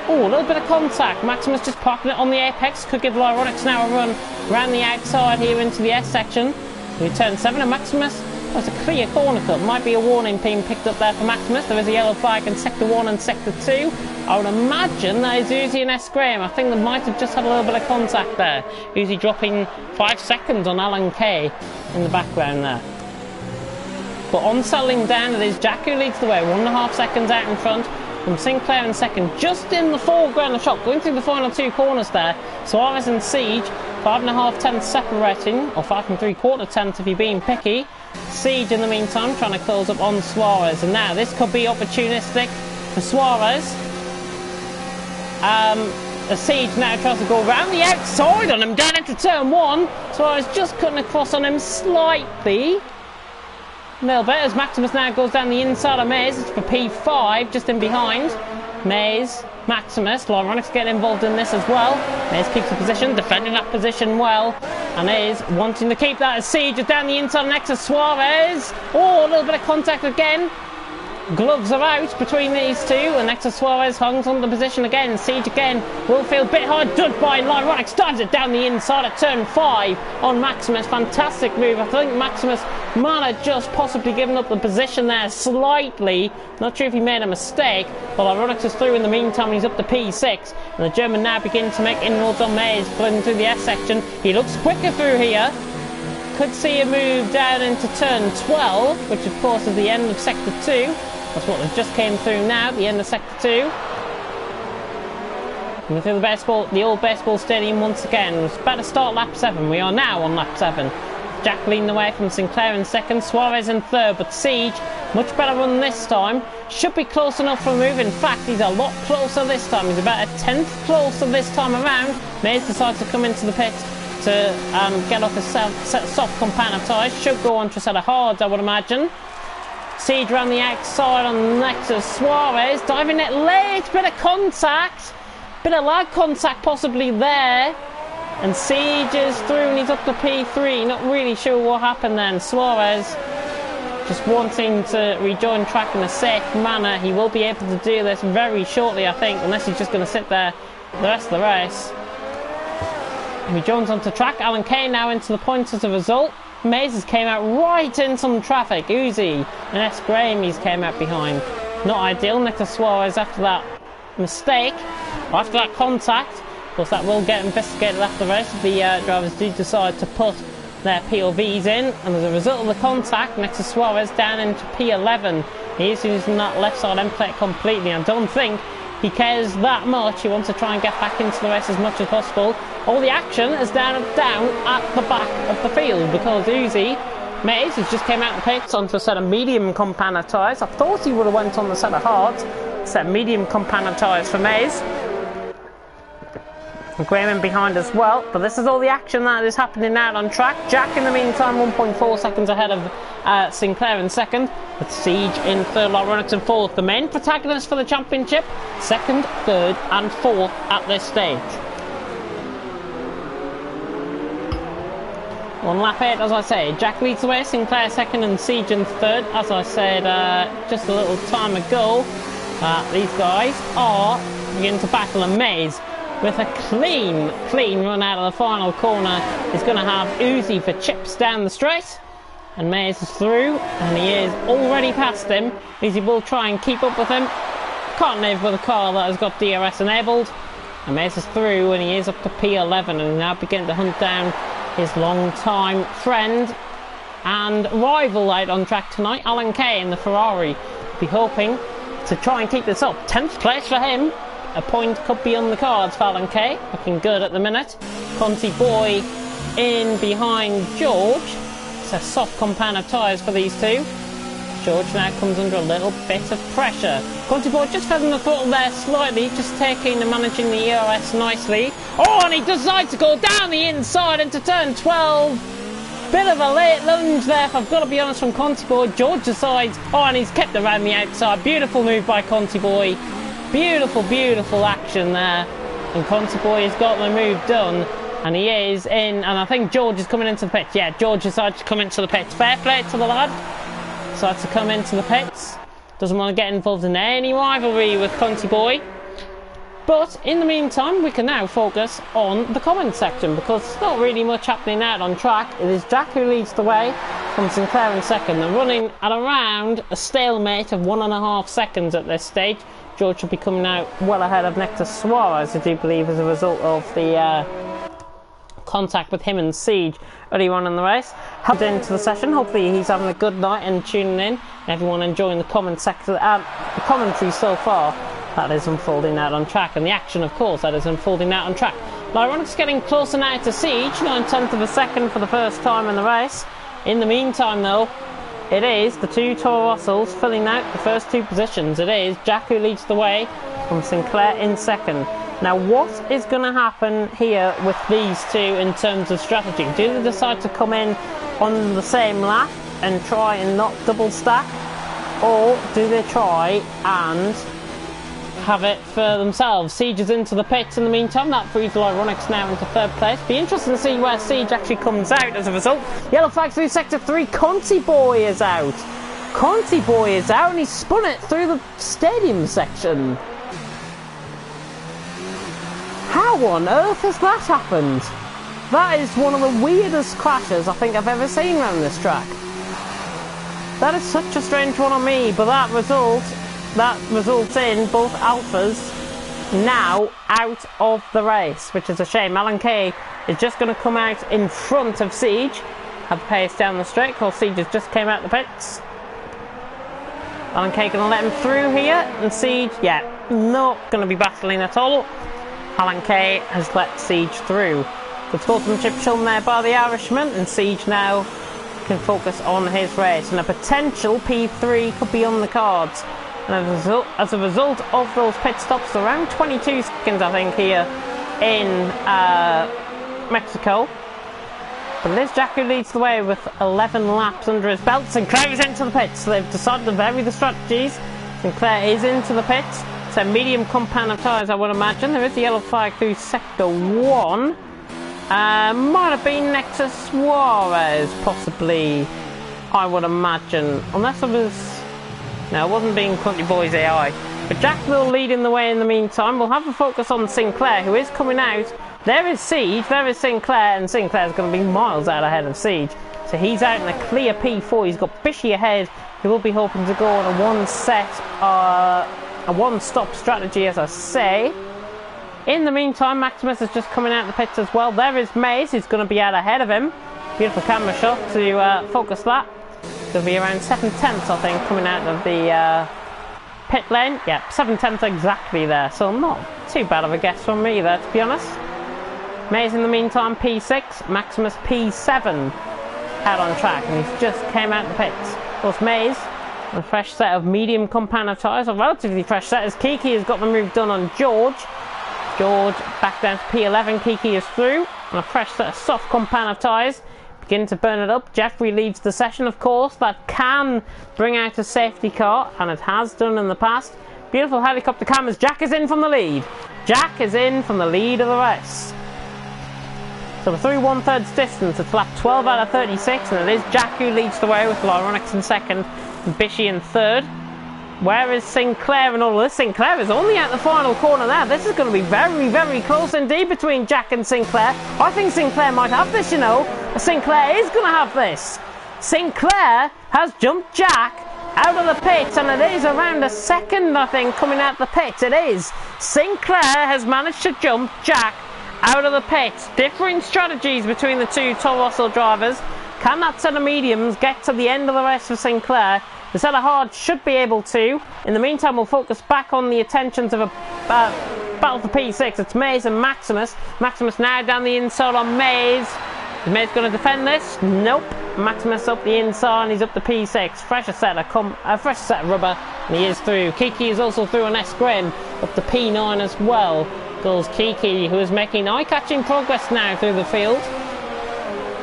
Oh, a little bit of contact. Maximus just parking it on the apex. Could give Lyronix now a run around the outside here into the S section. We turn 7 and Maximus. Oh, it's a clear corner cut. Might be a warning being picked up there for Maximus. There is a yellow flag in Sector 1 and Sector 2. I would imagine that is Uzi and S. Graham. I think they might have just had a little bit of contact there. Uzi dropping 5 seconds on Alan Kay in the background there. But on settling down, it is Jack who leads the way. 1.5 seconds out in front from Sinclair in second, just in the foreground of shot, going through the final 2 corners there. Suarez and Siege, 5.5 tenths separating, or 5 3/4 tenths if you're being picky. Siege in the meantime trying to close up on Suarez, and now this could be opportunistic for Suarez. Siege now tries to go around the outside on him down into turn 1. Suarez just cutting across on him slightly. A little bit as Maximus now goes down the inside of Maze. It's for P5 just in behind. Maze, Maximus, Lyronix getting involved in this as well. Maze keeps the position, defending that position well, and is wanting to keep that as Siege is down the inside next to Suarez. Oh, a little bit of contact again. Gloves are out between these two, and next to Suarez hangs on the position again. Siege again will feel a bit hard done by Lyronix. Dives it down the inside at turn 5 on Maximus. Fantastic move. I think Maximus might have just possibly given up the position there slightly. Not sure if he made a mistake, but Lyronix is through in the meantime. He's up to P6, and the German now begins to make inroads on Maze, pulling through the S section. He looks quicker through here. Could see a move down into turn 12, which of course is the end of Sector 2. That's what they've just came through now, the end of Sector 2. And through the old baseball stadium once again. It's about to start lap 7. We are now on lap 7. Jack leading the way from Sinclair in second, Suarez in third, but Siege, much better run this time. Should be close enough for a move. In fact, he's a lot closer this time. He's about a 10th closer this time around. Maze decides to come into the pit to get off a set of soft compound of tyres. Should go on to a set of hards, I would imagine. Siege around the outside on next to Suarez, diving it late, bit of contact, bit of lag contact possibly there, and Siege is through and he's up to P3. Not really sure what happened then. Suarez just wanting to rejoin track in a safe manner. He will be able to do this very shortly, I think, unless he's just going to sit there the rest of the race. He joins onto track. Alan Kay now into the points as a result. Mazes came out right in some traffic. Uzi and S. Graham came out behind. Not ideal. Next to Suarez after that mistake, or after that contact. Of course, that will get investigated after the race if the drivers do decide to put their POVs in. And as a result of the contact, next to Suarez down into P11. He is using that left side end plate completely. I don't think he cares that much. He wants to try and get back into the race as much as possible. All the action is down at the back of the field because Uzi Maze has just came out the pits onto a set of medium compound of tyres. I thought he would have went on the set of hards. Set of medium compound of tyres for Maze. And Graham in behind as well. But this is all the action that is happening out on track. Jack in the meantime 1.4 seconds ahead of Sinclair in second. With Siege in third, Lyronix in fourth. The main protagonists for the championship, second, third and fourth at this stage. On lap 8, as I say, Jack leads the way, Sinclair second and Siege in third. As I said just a little time ago, these guys are beginning to battle a Maze. With a clean run out of the final corner, he's going to have Uzi for chips down the straight. And Maze is through, and he is already past him. Uzi will try and keep up with him. Can't live with a car that has got DRS enabled. And Maze is through, and he is up to P11, and now beginning to hunt down his long-time friend, and rival out on track tonight, Alan Kay in the Ferrari. Be hoping to try and keep this up. 10th place for him. A point could be on the cards for Alan Kay. Looking good at the minute. Conti Boy in behind George. It's a soft compound of tyres for these two. George now comes under a little bit of pressure. Conti Boy just feathering the throttle there slightly, just taking and managing the ERS nicely. Oh, and he decides to go down the inside into turn 12. Bit of a late lunge there, if I've got to be honest, from Conti Boy. George decides, oh, and he's kept around the outside. Beautiful move by Conti Boy. Beautiful, beautiful action there. And Conti Boy has got the move done. And he is in, and I think George is coming into the pits. Yeah, George decides to come into the pits. Fair play to the lad. Decides to come into the pits. Doesn't want to get involved in any rivalry with Conti Boy. But in the meantime, we can now focus on the comments section, because there's not really much happening out on track. It is Jack who leads the way, from Sinclair in second. They're running at around a stalemate of 1.5 seconds at this stage. George should be coming out well ahead of Nectar Suarez, I do believe, as a result of the contact with him and Siege early on in the race. Helped into the session. Hopefully he's having a good night and tuning in. Everyone enjoying the comment section, the commentary so far. That is unfolding out on track, and the action, of course, that is unfolding out on track. Lyronic's getting closer now to Siege, 9/10 of a second for the first time in the race. In the meantime, though, it is the two Toro Rossos filling out the first two positions. It is Jack who leads the way, from Sinclair in second. Now, what is going to happen here with these two in terms of strategy? Do they decide to come in on the same lap and try and not double stack, or do they try and have it for themselves? Siege is into the pits in the meantime. That frees Lyronics now into third place. Be interesting to see where Siege actually comes out as a result. Yellow flag through sector 3. Conti Boy is out. Conti Boy is out, and he's spun it through the stadium section. How on earth has that happened? That is one of the weirdest crashes I think I've ever seen around this track. That is such a strange one on me, but that results in both Alphas now out of the race, which is a shame. Alan Kay is just going to come out in front of Siege, have pace down the straight, because Siege has just came out the pits. Alan Kay going to let him through here, and Siege, yeah, not going to be battling at all. Alan Kay has let Siege through. Good sportsmanship shown there by the Irishman, and Siege now can focus on his race, and a potential P3 could be on the cards. And as a result of those pit stops, around 22 seconds I think here in Mexico. But it is Jack who leads the way with 11 laps under his belt. Sinclair is into the pits, so they've decided to vary the strategies. Sinclair is into the pits. It's a medium compound of tyres, I would imagine. There is the yellow flag through sector 1. Might have been Nectar Suarez, possibly, I would imagine. Unless it was... No, it wasn't being Conti Boy's AI. But Jack will lead in the way in the meantime. We'll have a focus on Sinclair, who is coming out. There is Siege, there is Sinclair, and Sinclair's going to be miles out ahead of Siege. So he's out in a clear P4. He's got Bishy ahead. He will be hoping to go on a one-stop strategy, as I say. In the meantime, Maximus is just coming out of the pits as well. There is Maze, who's going to be out ahead of him. Beautiful camera shot to focus that. Going to be around 7/10, I think, coming out of the pit lane. Yeah, 7/10 exactly there. So not too bad of a guess from me there, to be honest. Maze in the meantime, P6. Maximus P7 out on track, and he's just came out of the pits. Of course, Maze, a fresh set of medium compound of tyres, a relatively fresh set, as Kiki has got the move done on George. George back down to P11. Kiki is through, and a fresh set of soft compound of tyres. Begin to burn it up. Jeffrey leads the session, of course. That can bring out a safety car, and it has done in the past. Beautiful helicopter cam as Jack is in from the lead. Jack is in from the lead of the race. So we're through 1/3 distance. It's lap 12 out of 36, and it is Jack who leads the way with Lyronics in second and Bishy in third. Where is Sinclair in all of this? Sinclair is only at the final corner there. This is going to be very, very close indeed between Jack and Sinclair. I think Sinclair might have this, you know. Sinclair is going to have this. Sinclair has jumped Jack out of the pits, and it is around a second, I think, coming out the pits. It is. Sinclair has managed to jump Jack out of the pits. Differing strategies between the two Toro Rosso drivers. Can that set of mediums get to the end of the race for Sinclair? The set of hards should be able to. In the meantime, we'll focus back on the attentions of a battle for P6. It's Maze and Maximus. Maximus now down the inside on Maze. Is Maze going to defend this? Nope. Maximus up the inside and he's up to P6. Fresher set of rubber, and he is through. Kiki is also through on S Graham, up to P9 as well. Goes Kiki, who is making eye-catching progress now through the field.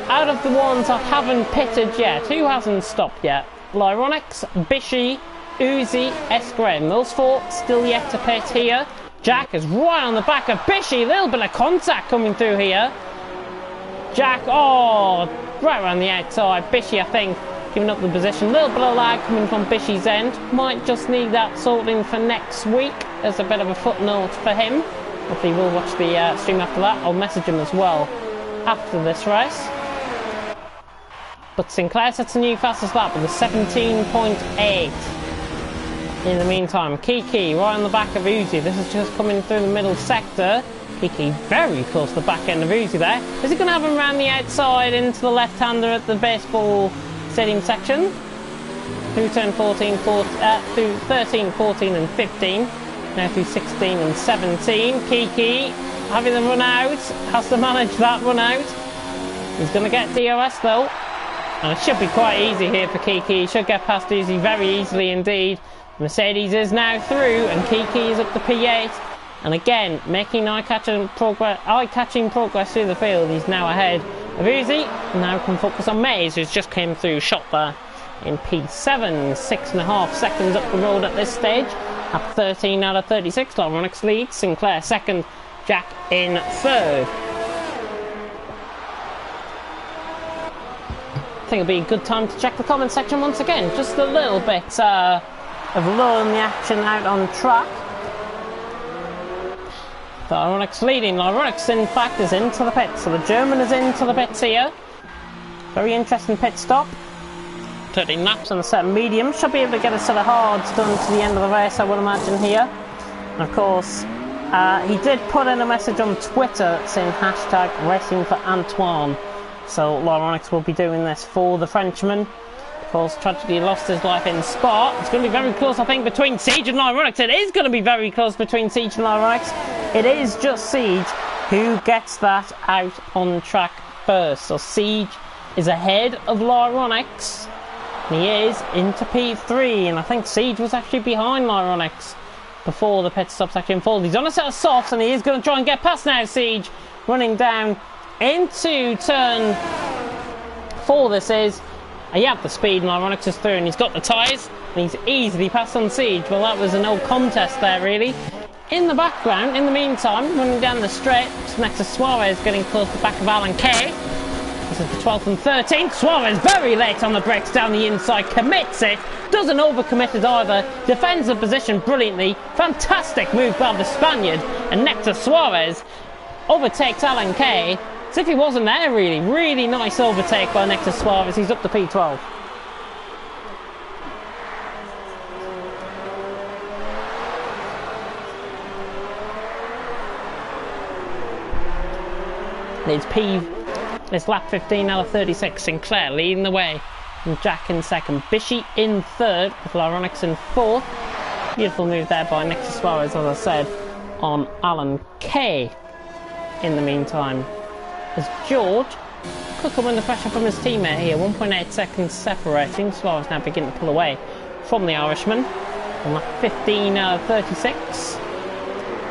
Out of the ones that haven't pitted yet, who hasn't stopped yet? Lyronix, Bishy, Uzi, S Graham. Those four still yet to pit here. Jack is right on the back of Bishy. A little bit of contact coming through here. Jack, oh, right around the outside. Bishy, I think, giving up the position. A little bit of lag coming from Bishy's end. Might just need that sorting for next week as a bit of a footnote for him. Hopefully we'll watch the stream after that. I'll message him as well after this race. But Sinclair sets a new fastest lap with a 17.8. In the meantime, Kiki right on the back of Uzi. This is just coming through the middle sector. Kiki very close to the back end of Uzi there. Is he going to have him around the outside into the left-hander at the baseball stadium section? Through turn 14, through 13, 14 and 15. Now through 16 and 17. Kiki having the run out. Has to manage that run out. He's going to get DRS though. And it should be quite easy here for Kiki. He should get past Uzi very easily indeed. Mercedes is now through and Kiki is up to P8. And again, making eye-catching progress through the field. He's now ahead of Uzi. Now can focus on Maze, who's just came through, shot there in P7. 6.5 seconds up the road at this stage. At 13 out of 36, Lyronix leads. Sinclair second, Jack in third. I think it'll be a good time to check the comment section once again. Just a little bit of lull in the action out on track. Lyronix leading. Lyronix in fact is into the pits, so the German is into the pits here. Very interesting pit stop. 13 laps on a set of mediums. Should be able to get a set of hards done to the end of the race, I would imagine here. And of course, he did put in a message on Twitter saying hashtag racing for Antoine. So Lyronix will be doing this for the Frenchman. Of course, tragically lost his life in Spa. It's going to be very close, I think, between Siege and Lyronix. It is going to be very close between Siege and Lyronix. It is just Siege who gets that out on track first. So Siege is ahead of Lyronix. He is into P3, and I think Siege was actually behind Lyronix before the pit stops actually unfolded. He's on a set of softs, and he is going to try and get past now. Siege running down into turn 4. This is. He had the speed, and Lyronix is through, and he's got the tyres, and he's easily passed on Siege. Well, that was a no contest there, really. In the background, in the meantime, running down the straight, next to Suarez, getting close to the back of Alan Kay. This is the 12th and 13th. Suarez very late on the brakes down the inside, commits it, doesn't overcommit it either, defends the position brilliantly. Fantastic move by the Spaniard, and next to Suarez overtakes Alan Kay. As if he wasn't there, really. Really nice overtake by Nectar Suarez. He's up to P12. It's lap 15 out of 36. Sinclair leading the way. And Jack in second. Bishy in third, with Lyronix in fourth. Beautiful move there by Nectar Suarez, as I said, on Alan Kay. In the meantime, as George could come under pressure from his teammate here. 1.8 seconds separating. Suarez now beginning to pull away from the Irishman. On lap 15 out of 36.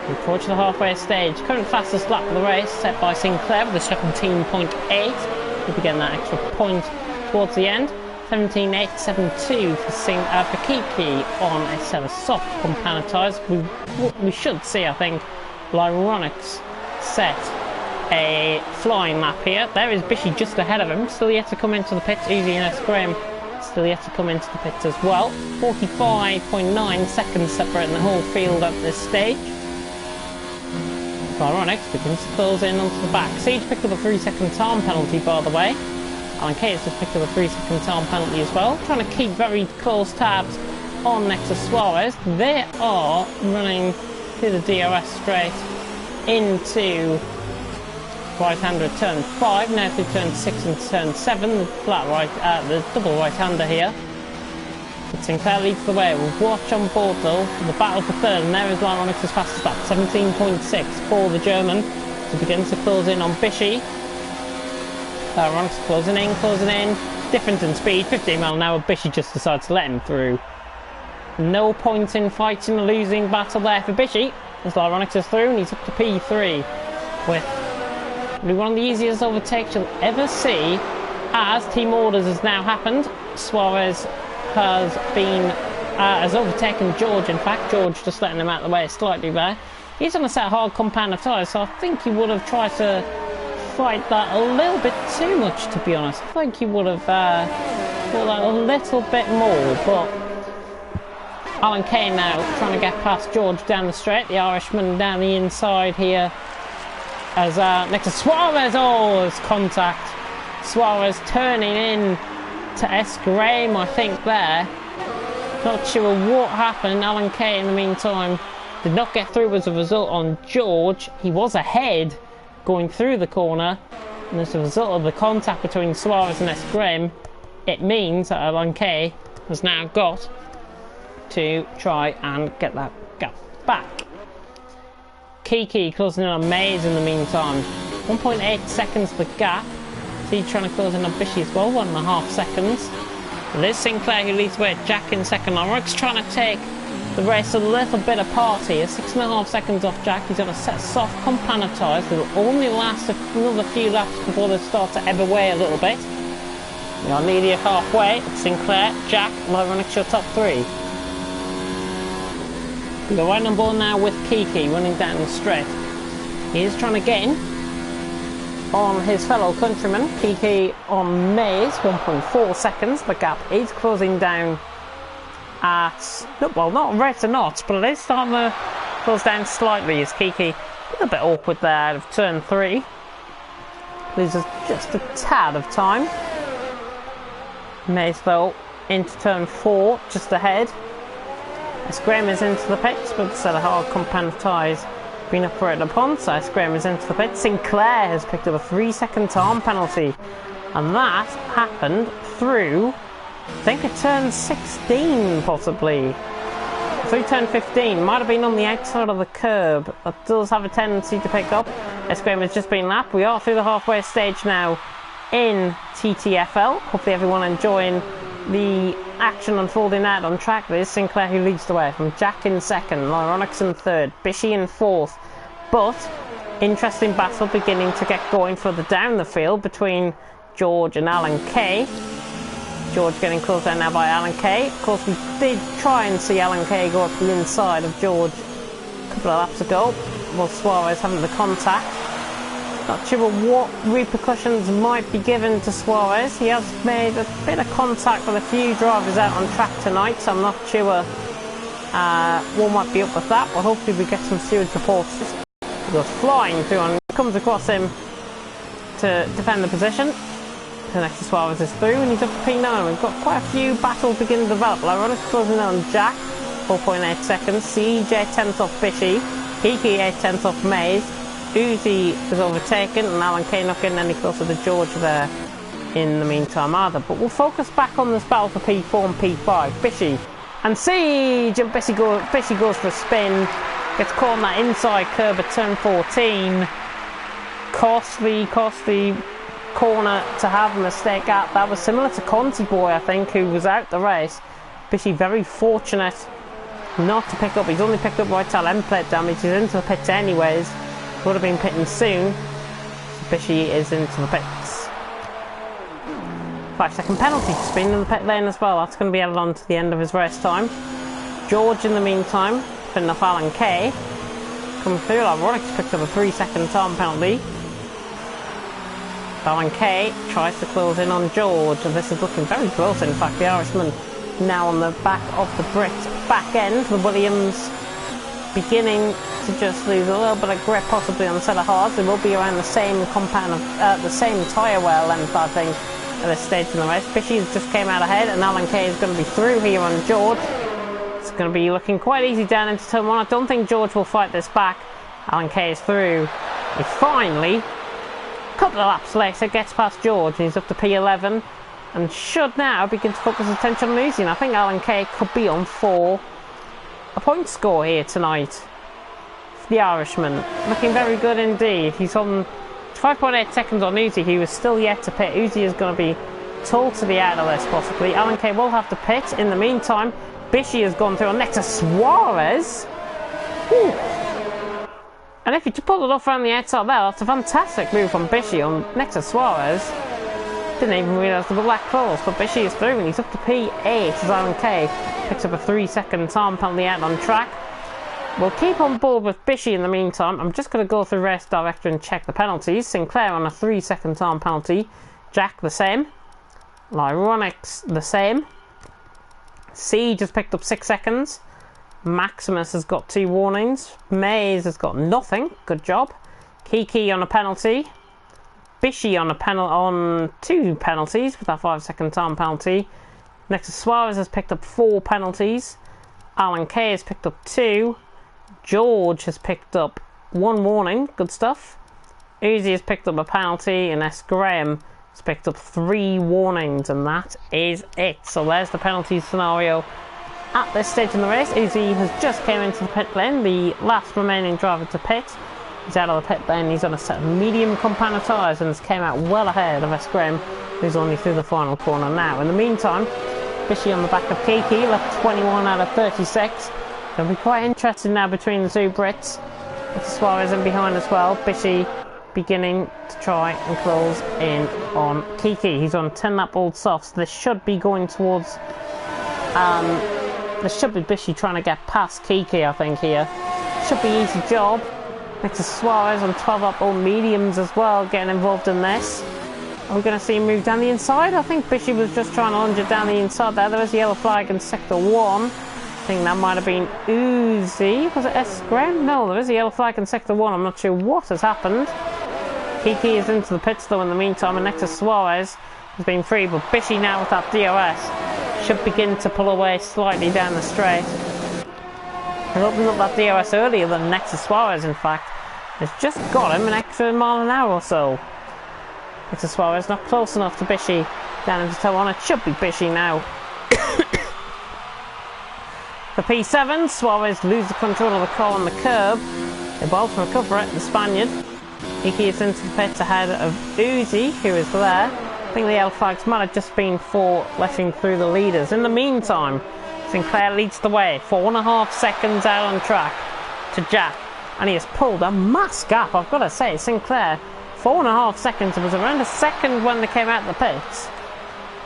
We approach the halfway stage. Current fastest lap of the race set by Sinclair with a 17.8. We'll be getting that extra point towards the end. 17.872 for Kiki on a set of soft compound tyres. We should see, I think, Lyronix set a flying lap here. There is Bishy just ahead of him, still yet to come into the pits. Uzi and S Graham still yet to come into the pits as well. 45.9 seconds separating the whole field at this stage. Lyronix begins to close in onto the back. Siege picked up a 3-second time penalty, by the way. Alan Kay has just picked up a 3-second time penalty as well. Trying to keep very close tabs on Nectar Suarez. They are running through the DRS straight into right-hander at turn 5, now through turn 6 and turn 7, the flat right, the double right-hander here. But Sinclair leads the way. We'll watch on board though for the battle for third, and there is Lyronix as fast as that, 17.6 for the German. So begins to close in on Bishy. Lyronix closing in, difference in speed, 15 mile an hour. Bishy just decides to let him through. No point in fighting a losing battle there for Bishy, as Lyronix is through and he's up to P3 with probably one of the easiest overtakes you'll ever see, as team orders has now happened. Suarez has overtaken George. In fact, George just letting him out of the way slightly there. He's on a set of hard compound of tyres, so I think he would have tried to fight that a little bit too much, to be honest. I think he would have thought that a little bit more, but Alan Kay now trying to get past George down the straight, the Irishman down the inside here, as next to Suarez. Oh, there's contact. Suarez turning in to S. Graham, I think there. Not sure what happened. Alan Kay in the meantime did not get through as a result on George. He was ahead going through the corner, and as a result of the contact between Suarez and S. Graham, it means that Alan Kay has now got to try and get that gap back. Kiki closing in on Mays in the meantime. 1.8 seconds the gap. So he's trying to close in on Bishy as well, 1.5 seconds. Liz Sinclair who leads the way, Jack in second. Lyronix trying to take the race a little bit apart here. 6.5 seconds off Jack. He's got a set of soft compound of tyres that will only last another few laps before they start to ebb away a little bit. We are nearly halfway. Sinclair, Jack, Lyronix your top three. We go right on board now with Kiki running down the straight. He is trying to get in on his fellow countryman. Kiki on Mays, 1.4 seconds. The gap is closing down at, well, not right to knots, but it is starting to close down slightly as Kiki a little bit awkward there out of turn 3. Loses just a tad of time. Mays though into turn 4, just ahead. S. Graham is into the pits with a set of hard compound of tyres being operated upon, so S. Graham is into the pits. Sinclair has picked up a 3-second time penalty, and that happened through, I think, at turn 16 possibly. Through turn 15, might have been on the outside of the curb. That does have a tendency to pick up. S. Graham has just been lapped. We are through the halfway stage now in TTFL. Hopefully everyone enjoying the action unfolding out on track. There's Sinclair who leads the way, from Jack in second, Lyronix in third, Bishy in fourth. But interesting battle beginning to get going further down the field between George and Alan Kay. George getting close down now by Alan Kay. Of course, we did try and see Alan Kay go up the inside of George a couple of laps ago, while Suarez having the contact. Not sure what repercussions might be given to Suarez. He has made a bit of contact with a few drivers out on track tonight, so I'm not sure what might be up with that. Well, hopefully we get some stewards reports. He goes flying through and comes across him to defend the position. The next to Suarez is through and he's up to P9. We've got quite a few battles beginning to develop. Lyronix closing in on Jack, 4.8 seconds. CJ 10th off Bishy. Kiki 8/10 off Mays. Uzi is overtaken and Alan Kay not getting any closer to George there in the meantime either. But we'll focus back on this battle for P4 and P5. Bishy and Siege, and Bishy goes for a spin, gets caught on that inside curb at turn 14. Costly corner to have a mistake at. That was similar to Conti Boy, I think, who was out the race. Bishy very fortunate not to pick up. He's only picked up right tail end plate damage. He's into the pits anyways. Would have been pitting soon. Bishy is into the pits. 5-second penalty for speeding in the pit lane as well. That's going to be added on to the end of his race time. George in the meantime, pitting off Alan Kay. Coming through, Lyronix picked up a 3-second time penalty. Alan Kay tries to close in on George, and this is looking very close. In fact, the Irishman now on the back of the Brit back end. The Williams beginning to just lose a little bit of grip, possibly on the set of hards. They will be around the same compound of the same tyre wear length, I think, at this stage in the race. Bishy just came out ahead, and Alan Kay is going to be through here on George. It's going to be looking quite easy down into turn 1. I don't think George will fight this back. Alan Kay is through. He finally couple of laps later, gets past George. He's up to P11 and should now begin to focus his attention on losing. I think Alan Kay could be on for a point score here tonight. The Irishman looking very good indeed. He's on 5.8 seconds on Uzi, who is still yet to pit. Uzi is going to be told to be out of this possibly. Alan Kay will have to pit. In the meantime, Bishy has gone through on next to Suarez. Whew. And if you pull it off around the outside there, that's a fantastic move from Bishy on next to Suarez. Didn't even realise there were black claws, but Bishy is through and he's up to P8 as Alan Kay picks up a 3-second time penalty out on track. We'll keep on board with Bishy in the meantime. I'm just going to go through race director and check the penalties. Sinclair on a 3-second time penalty. Jack the same. Lyronix the same. Siege has picked up 6 seconds. Maximus has got 2 warnings. Mays has got nothing. Good job. Kiki on a penalty. Bishy on 2 penalties with that 5-second time penalty. Next to Suarez has picked up 4 penalties. Alan Kay has picked up 2. George has picked up 1 warning. Good stuff. Uzi has picked up a penalty, and S. Graham has picked up 3 warnings, and that is it. So there's the penalty scenario at this stage in the race. Uzi has just came into the pit lane, the last remaining driver to pit. He's out of the pit lane. He's on a set of medium compound tyres and has came out well ahead of S. Graham, who's only through the final corner now. In the meantime, Bishy on the back of Kiki, left 21 out of 36. It'll be quite interesting now between the 2 Brits. With Suarez in behind as well. Bishy beginning to try and close in on Kiki. He's on 10 lap old softs. This should be going towards... this should be Bishy trying to get past Kiki, I think, here. Should be easy job. Next to Suarez on 12 lap old mediums as well, getting involved in this. Are we going to see him move down the inside? I think Bishy was just trying to lunge it down the inside there. There was a yellow flag in sector 1. I think that might have been Uzi. Was it S. Graham? No, there is a yellow flag in sector 1. I'm not sure what has happened. Kiki is into the pits though in the meantime, and next to Suarez has been free, but Bishy now with that DRS should begin to pull away slightly down the straight. He opened up that DRS earlier than next to Suarez, in fact. It's just got him an extra mile an hour or so. Next to Suarez, not close enough to Bishy. Down into toe on, it should be Bishy now. For P7, Suarez loses the control of the car on the curb. They both recover it, the Spaniard. Kiki is into the pits ahead of Uzi, who is there. I think the yellow flags might have just been for letting through the leaders. In the meantime, Sinclair leads the way, 4.5 seconds out on track to Jack. And he has pulled a mass gap, I've got to say. Sinclair, 4.5 seconds. It was around a second when they came out of the pits.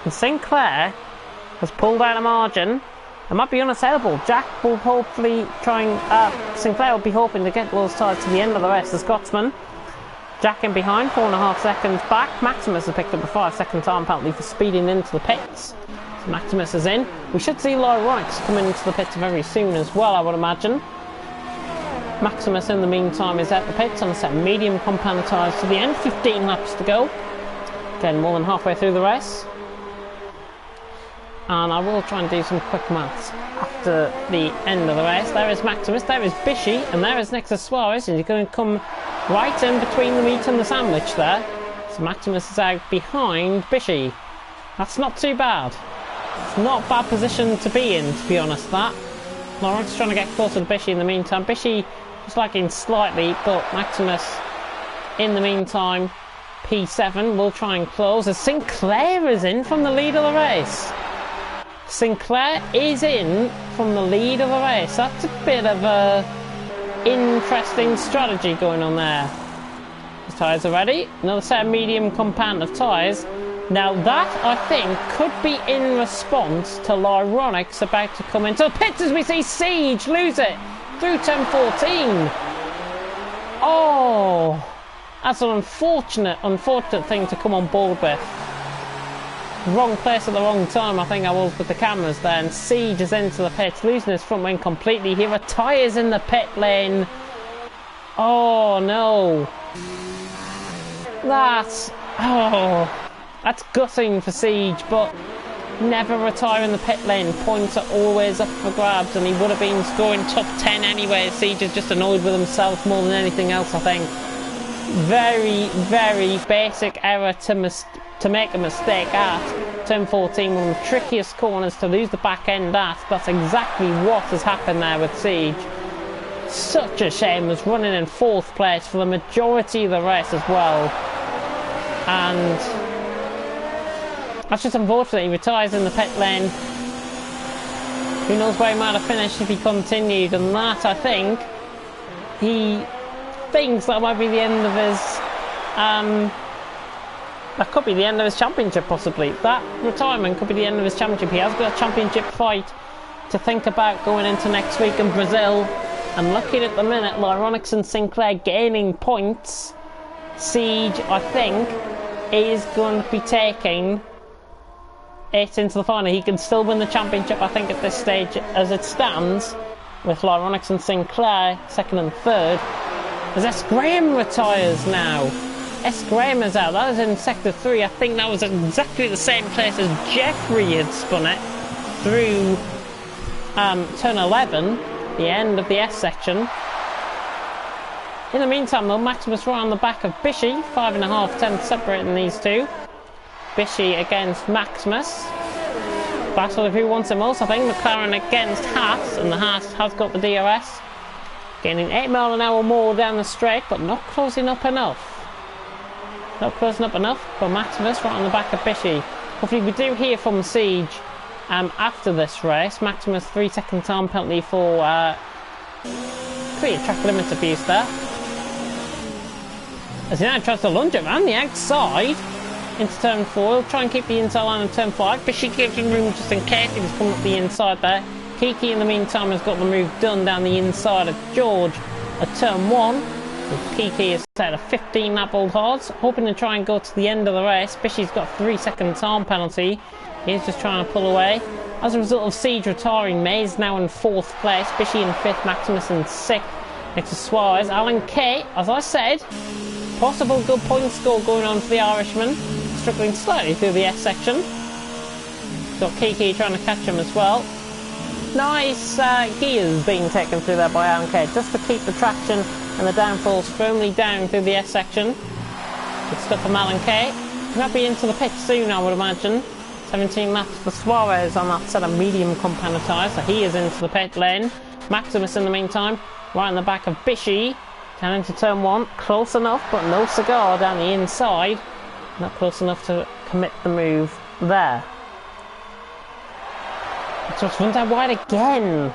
And Sinclair has pulled out a margin. It might be unassailable. Jack will hopefully try and... Sinclair will be hoping to get those tyres to the end of the race. The Scotsman. Jack in behind, 4.5 seconds back. Maximus has picked up a 5-second time penalty for speeding into the pits. So Maximus is in. We should see Lyronix coming into the pits very soon as well, I would imagine. Maximus in the meantime is at the pits on a set of medium compound tyres to the end. 15 laps to go. Getting more than halfway through the race. And I will try and do some quick maths after the end of the race. There is Maximus, there is Bishy, and there is next to Suarez, and he's going to come right in between the meat and the sandwich there. So Maximus is out behind Bishy. That's not too bad. It's not a bad position to be in, to be honest, that. Lawrence trying to get closer to Bishy in the meantime. Bishy is lagging slightly, but Maximus in the meantime, P7 will try and close as Sinclair is in from the lead of the race. Sinclair is in from the lead of the race. That's a bit of a interesting strategy going on there. His tyres are ready. Another set of medium compound of tyres. Now that, I think, could be in response to Lyronix about to come into the pits as we see Siege lose it through 10-14. Oh, that's an unfortunate thing to come on board with. Wrong place at the wrong time, I think I was with the cameras there, and Siege is into the pits, losing his front wing completely. He retires in the pit lane. Oh no. That's gutting for Siege, but never retire in the pit lane. Points are always up for grabs, and he would have been scoring top 10 anyway. Siege is just annoyed with himself more than anything else, I think. very, very basic error to make a mistake at. Turn 14, one of the trickiest corners to lose the back end at. That's exactly what has happened there with Siege. Such a shame, was running in 4th place for the majority of the race as well. And that's just unfortunate. He retires in the pit lane. Who knows where he might have finished if he continued, and that, I think, he thinks that might be the end of his, that could be the end of his championship possibly. That retirement could be the end of his championship. He has got a championship fight to think about going into next week in Brazil. And looking at the minute, Lyronix and Sinclair gaining points. Siege, I think, is going to be taking it into the final. He can still win the championship, I think, at this stage as it stands, with Lyronix and Sinclair 2nd and 3rd. As S. Graham retires now. S. Graham is out. That was in Sector 3. I think that was exactly the same place as Jeffrey had spun it through turn 11, the end of the S section. In the meantime, though, Maximus right on the back of Bishy, 5.5 tenths separating these two. Bishy against Maximus. Battle of who wants it most. I think McLaren against Haas, and the Haas has got the DRS. Gaining 8 miles an hour more down the straight, but not closing up enough. Not closing up enough for Maximus right on the back of Bishy. Hopefully we do hear from Siege after this race. Maximus 3-second time penalty for clear track limit abuse there. As he now tries to lunge it around the outside into turn 4. He'll try and keep the inside line of turn 5. Bishy gives him room just in case he was coming up the inside there. Kiki in the meantime has got the move done down the inside of George at turn 1. With Kiki is set a 15 lap old odds, hoping to try and go to the end of the race. Bishy's got a 3-second time penalty. He's just trying to pull away. As a result of Siege retiring, Mays now in 4th place. Bishy in 5th, Maximus in 6th. Next to Suarez. Alan Kay, as I said, possible good point score going on for the Irishman. Struggling slightly through the S section. Got Kiki trying to catch him as well. Nice gears being taken through there by Alan Kay, just to keep the traction and the downforce firmly down through the S section. Good stuff from Alan Kay. He might be into the pit soon, I would imagine. 17 laps for Suarez on that set of medium compound tyres, so he is into the pit lane. Maximus in the meantime, right on the back of Bishy. Down into turn 1, close enough, but no cigar down the inside. Not close enough to commit the move there. Just runs out wide again.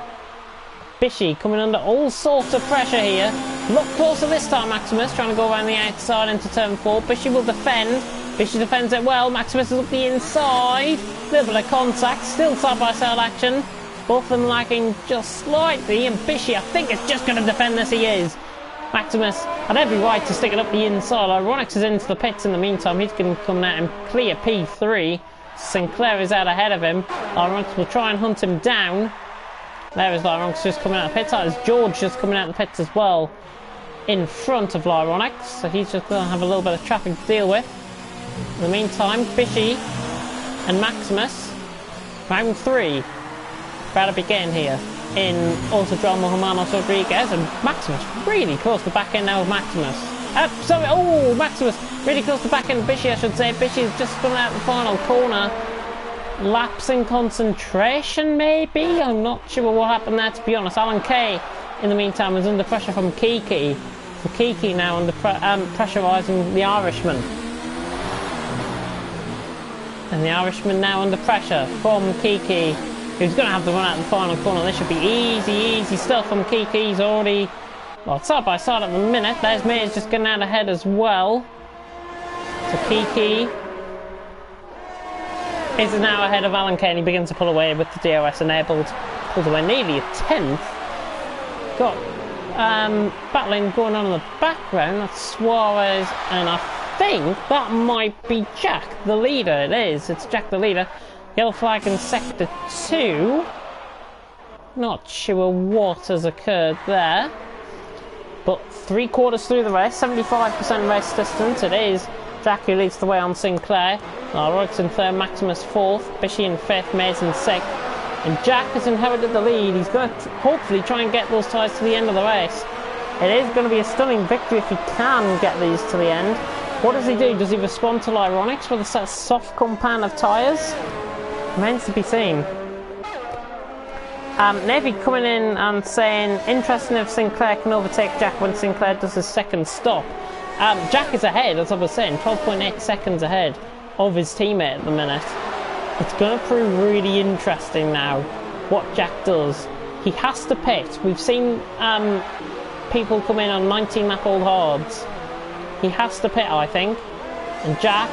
Bishy coming under all sorts of pressure here. Look closer this time, Maximus, trying to go around the outside into turn 4. Bishy will defend. Bishy defends it well. Maximus is up the inside. A little bit of contact, still side-by-side action. Both of them lagging just slightly, and Bishy, I think, is just going to defend this. He is. Maximus had every right to stick it up the inside. Lyronix is into the pits in the meantime. He's going to come out and clear P3. Sinclair is out ahead of him. Lyronix will try and hunt him down. There is Lyronix just coming out of the pits. That is George just coming out of the pits as well, in front of Lyronix. So he's just going to have a little bit of traffic to deal with. In the meantime, Bishy and Maximus, round 3, about to begin here in Autodromo Hermanos Rodriguez, and Maximus really close to the back end now of Maximus. Maximus really close to the back end of Bishy, I should say. Bishy is just coming out the final corner. Lapse in concentration, maybe? I'm not sure what happened there, to be honest. Alan Kay, in the meantime, is under pressure from Kiki. So Kiki now under pressurising the Irishman. And the Irishman now under pressure from Kiki, who's going to have to run out the final corner. This should be easy stuff from Kiki. He's already, well, side by side at the minute. There's Mays just getting out ahead as well. So Kiki is now ahead of Alan Kay, and he begins to pull away with the DRS enabled. Pulled away nearly a 10th. Got battling going on in the background. That's Suarez, and I think that might be Jack, the leader. It is. It's Jack, the leader. Yellow flag in sector 2. Not sure what has occurred there. But 3/4 through the race, 75% race distance. It is Jack who leads the way on Sinclair. Lyronix in 3rd, Maximus 4th, Bishy in 5th, Mays in 6th. And Jack has inherited the lead. He's going to hopefully try and get those tyres to the end of the race. It is going to be a stunning victory if he can get these to the end. What does he do? Does he respond to Lyronics with a soft compound of tyres? Remains to be seen. Navy coming in and saying, interesting if Sinclair can overtake Jack when Sinclair does his second stop. Jack is ahead, as I was saying, 12.8 seconds ahead of his teammate at the minute. It's going to prove really interesting now what Jack does. He has to pit. We've seen people come in on 19 lap old hards. He has to pit, I think. And Jack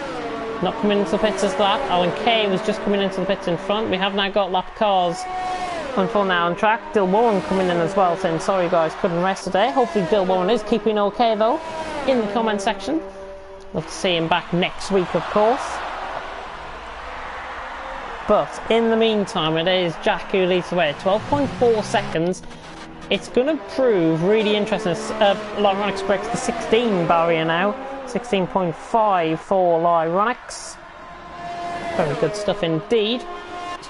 not coming into the pits this lap. Alan Kay was just coming into the pits in front. We have now got lap cars on full now on track. Dill Warren coming in as well, saying sorry guys, couldn't race today. Hopefully Dill Warren is keeping okay though, in the comment section. Love to see him back next week, of course. But in the meantime, it is Jack who leads the way, 12.4 seconds. It's going to prove really interesting. Lyronics breaks the 16 barrier now, 16.5 for Lyronics. Very good stuff indeed.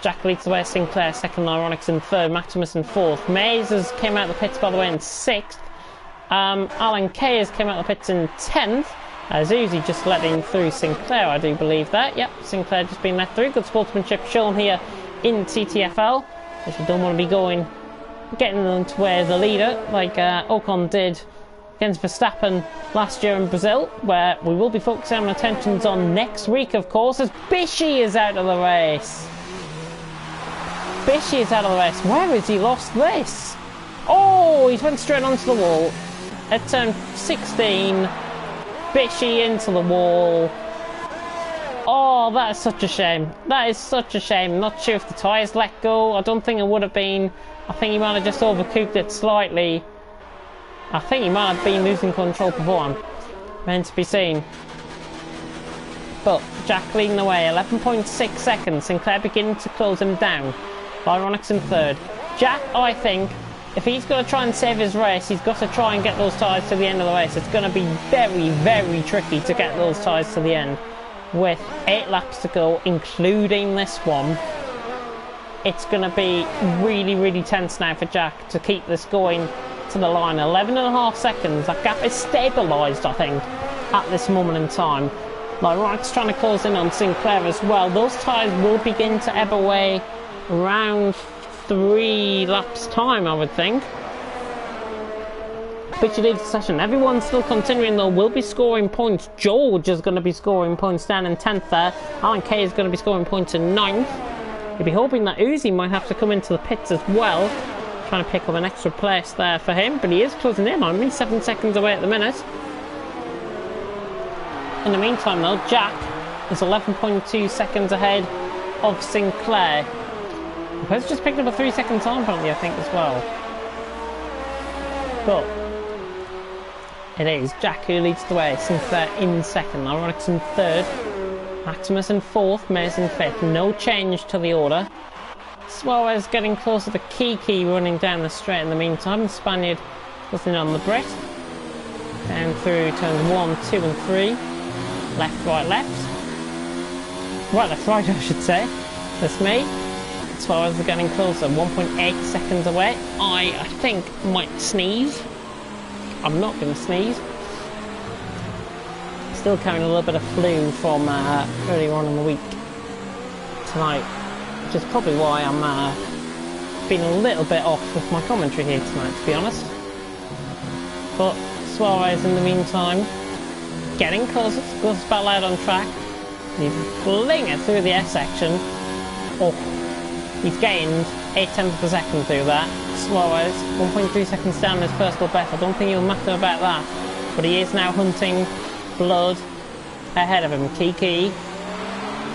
Jack leads the way, Sinclair second, Lyronics in third, Maximus in fourth. Mays has came out of the pits, by the way, in sixth. Alan Kay has came out of the pits in 10th. Zuzi just letting through Sinclair, I do believe that. Yep, Sinclair just being let through. Good sportsmanship shown here in TTFL. If you don't want to be getting them to where the leader, like Ocon did against Verstappen last year in Brazil, where we will be focusing our attentions on next week, of course, as Bishy is out of the race. Bishy is out of the race. Where has he lost this? Oh, he's went straight onto the wall. At turn 16, Bishy into the wall. Oh, that is such a shame. That is such a shame. Not sure if the tyres let go. I don't think it would have been. I think he might have just overcooked it slightly. I think he might have been losing control beforehand. Meant to be seen. But Jack leading the way, 11.6 seconds. Sinclair beginning to close him down. Lyronics in third. Jack, I think, if he's got to try and save his race, he's got to try and get those tyres to the end of the race. It's going to be very, very tricky to get those tyres to the end. With 8 laps to go, including this one, it's going to be really, really tense now for Jack to keep this going to the line. 11.5 seconds. That gap is stabilised, I think, at this moment in time. Lyronics trying to close in on Sinclair as well. Those tyres will begin to ebb away around 3 laps time, I would think. Bitchy leads the session. Everyone's still continuing though, will be scoring points. George is going to be scoring points down in 10th there. Alan Kay is going to be scoring points in 9th. You'll be hoping that Uzi might have to come into the pits as well. Trying to pick up an extra place there for him, but he is closing in. I'm only 7 seconds away at the minute. In the meantime though, Jack is 11.2 seconds ahead of Sinclair. He's just picked up a 3-second time penalty, I think, as well. But it is Jack who leads the way. Sinclair in second, Lyronics in third, Maximus in fourth, Mays in fifth. No change to the order. Suarez getting closer to Kiki running down the straight in the meantime. The Spaniard nothing on the Brit. Down through turns 1, 2 and 3. Left, right, left. Right, left, right, I should say. That's me. Suarez is getting closer, 1.8 seconds away. I think might sneeze. I'm not going to sneeze. Still carrying a little bit of flu from earlier on in the week tonight, which is probably why I'm being a little bit off with my commentary here tonight, to be honest. But Suarez in the meantime getting closer. Goes battle out on track. He's fling it through the S section. Oh. He's gained 0.8 of a second through that. Suarez, 1.3 seconds down in his personal best. I don't think he'll matter about that. But he is now hunting blood ahead of him. Kiki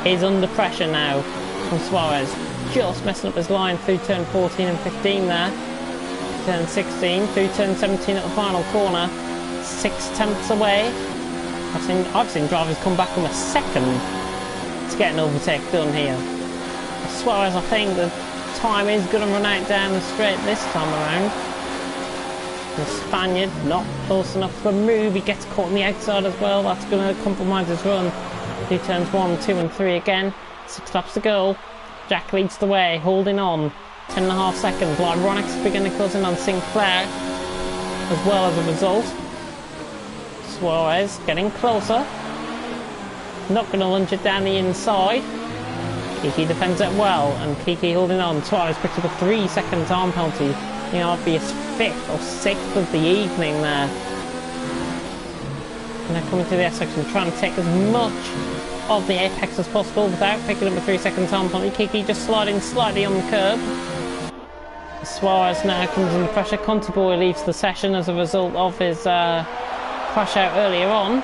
is under pressure now from Suarez. Just messing up his line through turn 14 and 15 there. Turn 16, through turn 17 at the final corner. 0.6 away. I've seen drivers come back from a second to get an overtake done here. Suarez, I think the time is going to run out down the straight this time around. The Spaniard not close enough for a move. He gets caught on the outside as well. That's going to compromise his run. He turns 1, 2 and 3 again. 6 laps to go. Jack leads the way, holding on. 10.5 seconds. Lyronics beginning to close in on Sinclair. as well as a result. Suarez getting closer. Not going to lunge it down the inside. Kiki defends it well, and Kiki holding on. Suarez picks up a 3-second time penalty. The obvious 5th or 6th of the evening there. And they're coming to the S section, trying to take as much of the apex as possible without picking up a 3-second time penalty. Kiki just sliding slightly on the curb. Suarez now comes under pressure. Conti Boy leaves the session as a result of his crash out earlier on.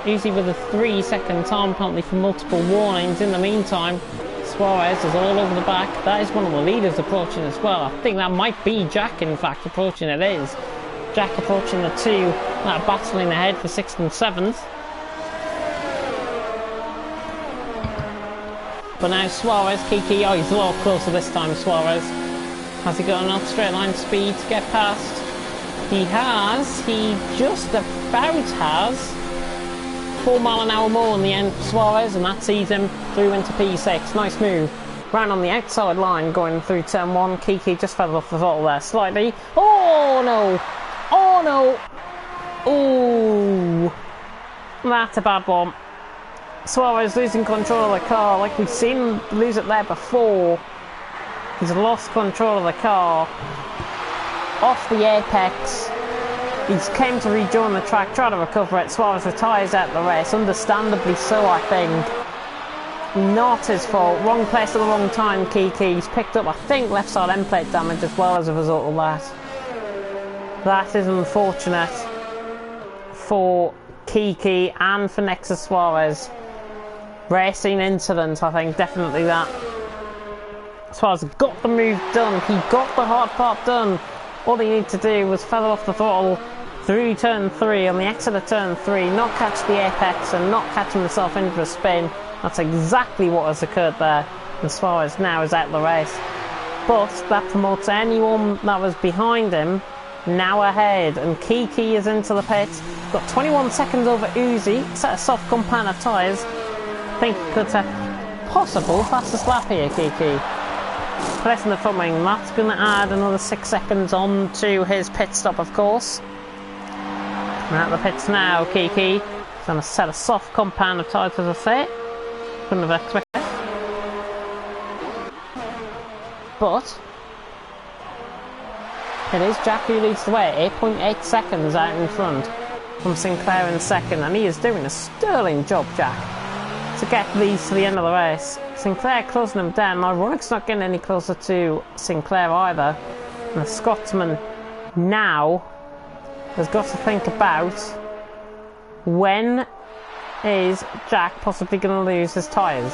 Uzi with a 3-second time penalty for multiple warnings. In the meantime, Suarez is all over the back. That is one of the leaders approaching as well. I think that might be Jack, in fact, approaching. It is Jack approaching the two that are battling ahead for 6th and 7th. But now Suarez, Kiki, oh, he's a lot closer this time. Suarez, has he got enough straight line speed to get past? He just about has 4 mile an hour more in the end for Suarez, and that sees him through into P6. Nice move. Round on the outside line going through turn 1. Kiki just fell off the throttle there slightly. Oh no! Oh no! Ooh! That's a bad one. Suarez losing control of the car, like we've seen him lose it there before. He's lost control of the car. Off the apex. He's came to rejoin the track, try to recover it. Suarez retires out the race, understandably so, I think. Not his fault. Wrong place at the wrong time, Kiki. He's picked up, I think, left side end plate damage as well as a result of that. That is unfortunate for Kiki and for Nexus Suarez. Racing incident, I think, definitely that. Suarez got the move done. He got the hard part done. All he needed to do was feather off the throttle through turn 3 on the exit of turn 3, not catch the apex and not catch himself into a spin. That's exactly what has occurred there, and Suarez now is out of the race. But that promotes anyone that was behind him now ahead, and Kiki is into the pits. Got 21 seconds over Uzi, set of soft compound of tyres. I think he could set possible fastest lap here, Kiki. Pressing the front wing, that's going to add another 6 seconds on to his pit stop, of course. And at the pits now, Kiki. He's on a set of soft compound of tyres, as I say. Couldn't have expected it. But it is Jack who leads the way, 8.8 seconds out in front from Sinclair in second, and he is doing a sterling job, Jack, to get these to the end of the race. Sinclair closing him down. Ironic's not getting any closer to Sinclair either. And the Scotsman now has got to think about when is Jack possibly going to lose his tyres.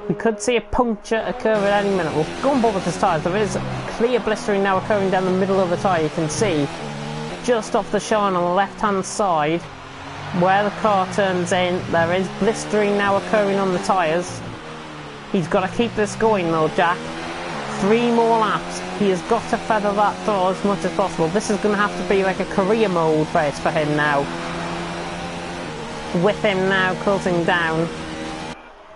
We could see a puncture occur at any minute. We'll go on board with his tyres. There is clear blistering now occurring down the middle of the tyre. You can see just off the shine on the left hand side where the car turns in, there is blistering now occurring on the tyres. He's got to keep this going though, Jack. 3 more laps. He has got to feather that throttle as much as possible. This is going to have to be like a career mode race for him now. With him now closing down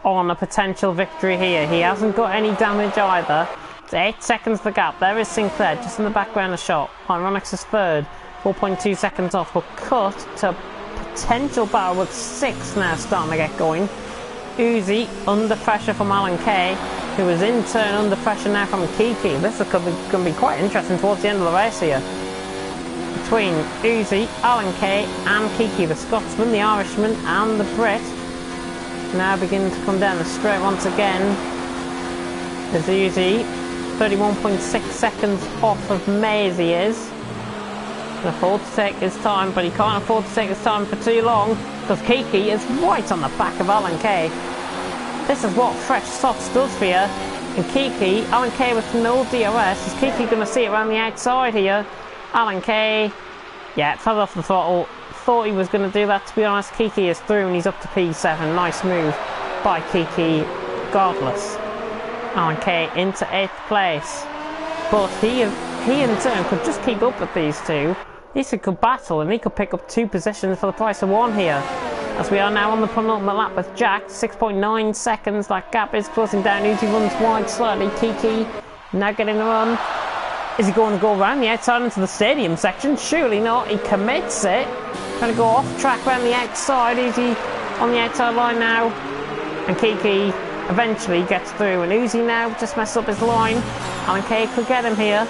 on a potential victory here. He hasn't got any damage either. It's 8 seconds the gap. There is Sinclair just in the background of shot. Ironix is third. 4.2 seconds off. We'll cut to potential battle with 6 now starting to get going. Uzi under pressure from Alan Kay, who is in turn under pressure now from Kiki. This is going to be quite interesting towards the end of the race here. Between Uzi, Alan Kay and Kiki, the Scotsman, the Irishman and the Brit now begin to come down the straight once again. There's Uzi, 31.6 seconds off of Maisie is. Can afford to take his time, but he can't afford to take his time for too long because Kiki is right on the back of Alan Kay. This is what fresh softs does for you. And Kiki, Alan Kay with no DRS, is Kiki going to see it around the outside here? Alan Kay, yeah, fell off the throttle. Thought he was going to do that, to be honest. Kiki is through and he's up to P7. Nice move by Kiki regardless. Alan Kay into 8th place, but he in turn could just keep up with these two. These two could battle and he could pick up 2 positions for the price of 1 here. As we are now on the penultimate lap with Jack, 6.9 seconds, that gap is closing down. Uzi runs wide slightly. Kiki now getting the run. Is he going to go around the outside into the stadium section? Surely not. He commits it. Going to go off track around the outside. Uzi on the outside line now. And Kiki eventually gets through. And Uzi now just messed up his line. Alan Kay could get him here.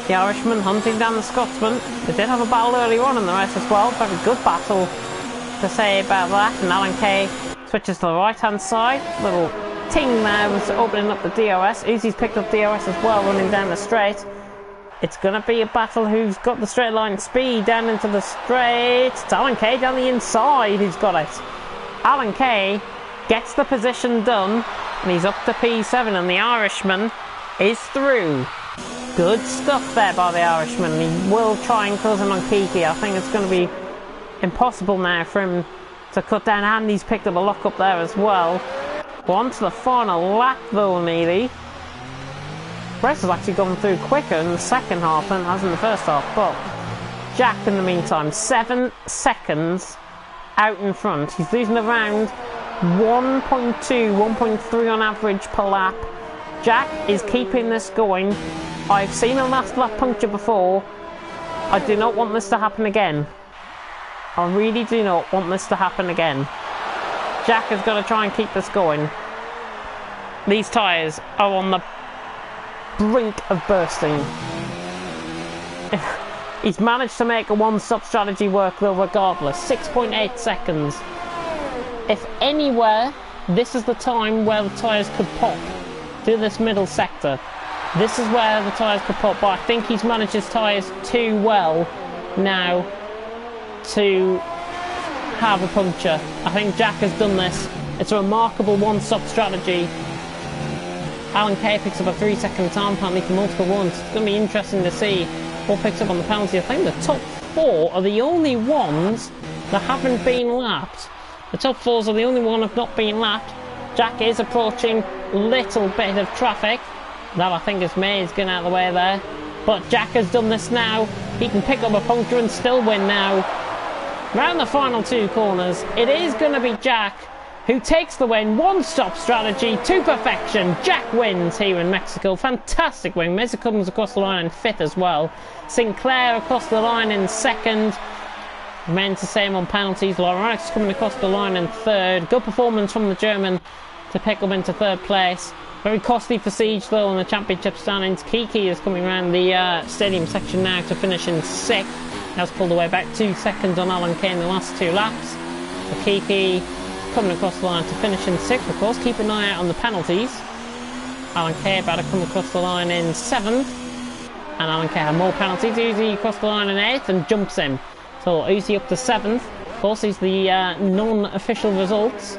The Irishman hunting down the Scotsman. They did have a battle earlier on in the race as well. Very good battle to say about that. And Alan Kay switches to the right hand side. Little ting there was opening up the DRS. Uzi's picked up DRS as well, running down the straight. It's going to be a battle who's got the straight line speed down into the straight. It's Alan Kay down the inside who's got it. Alan Kay gets the position done, and he's up to P7, and the Irishman is through. Good stuff there by the Irishman. He will try and close in on Kiki. I think it's going to be impossible now for him to cut down, and he's picked up a lock up there as well. On to the final lap though, nearly. The race has actually gone through quicker in the second half than it has in the first half, but Jack in the meantime 7 seconds out in front. He's losing around 1.2, 1.3 on average per lap. Jack is keeping this going. I've seen a last lap puncture before. I do not want this to happen again. I really do not want this to happen again. Jack has got to try and keep this going. These tyres are on the brink of bursting. He's managed to make a one-stop strategy work though regardless. 6.8 seconds. If anywhere, this is the time where the tyres could pop. To this middle sector. This is where the tyres could pop, but I think he's managed his tyres too well now to have a puncture. I think Jack has done this. It's a remarkable one-stop strategy. Alan Kay picks up a 3-second time penalty for multiple ones. It's going to be interesting to see what picks up on the penalty. I think the top 4 are the only ones that haven't been lapped. The top 4s are the only one that have not been lapped. Jack is approaching a little bit of traffic. That I think is Mays getting out of the way there. But Jack has done this now. He can pick up a puncture and still win now. Round the final 2 corners, it is going to be Jack who takes the win. One-stop strategy to perfection. Jack wins here in Mexico. Fantastic win. Mesa comes across the line in 5th as well. Sinclair across the line in 2nd. Remains the same on penalties. Lawrence coming across the line in 3rd. Good performance from the German to pick up into 3rd place. Very costly for Siege though on the championship standings. Kiki is coming around the stadium section now to finish in 6th. Has pulled away back 2 seconds on Alan Kay in the last 2 laps. So Kiki coming across the line to finish in 6th, of course. Keep an eye out on the penalties. Alan Kay about to come across the line in 7th. And Alan Kay had more penalties. Uzi across the line in 8th and jumps him. So Uzi up to 7th. Of course, he's the non-official results.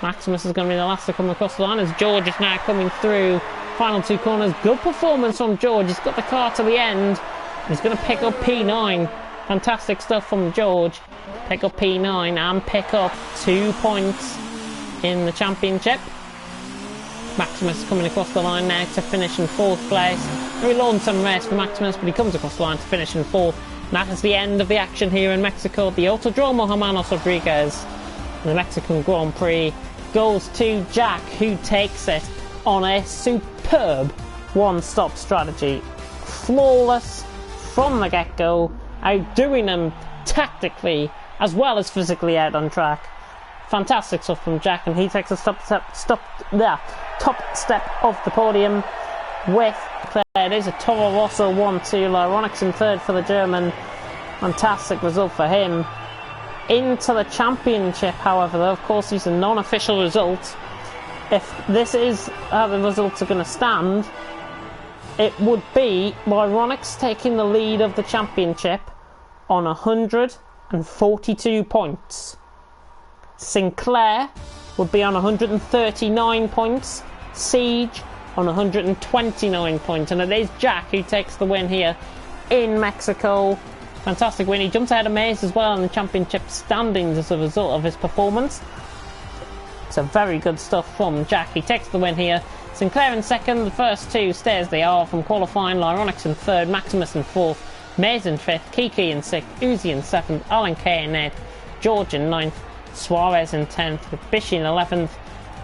Maximus is going to be the last to come across the line as George is now coming through. Final 2 corners. Good performance from George. He's got the car to the end. He's going to pick up P9. Fantastic stuff from George. Pick up P9 and pick up 2 points in the championship. Maximus is coming across the line now to finish in 4th place. Very long-term race for Maximus, but he comes across the line to finish in 4th. And that is the end of the action here in Mexico. The Autodromo Hermanos Rodriguez, the Mexican Grand Prix, goes to Jack, who takes it on a superb one-stop strategy. Flawless from the get-go, outdoing them tactically as well as physically out on track. Fantastic stuff from Jack, and he takes a top step of the podium with Claire. It is a Toro Rosso 1-2, Lyronix in 3rd for the German. Fantastic result for him. Into the championship, however, though, of course, these are non-official results. If this is how the results are going to stand, it would be Lyronix taking the lead of the championship on 142 points. Sinclair would be on 139 points. Siege on 129 points. And it is Jack who takes the win here in Mexico. Fantastic win. He jumps ahead of Mays as well in the championship standings as a result of his performance. So very good stuff from Jack. He takes the win here. Sinclair in 2nd. The first 2 stay as they are from qualifying. Lyronix in 3rd. Maximus in 4th. Mays in 5th. Kiki in 6th. Uzi in 7th. Alan Kay in 8th. George in 9th. Suarez in 10th. Bishi in 11th.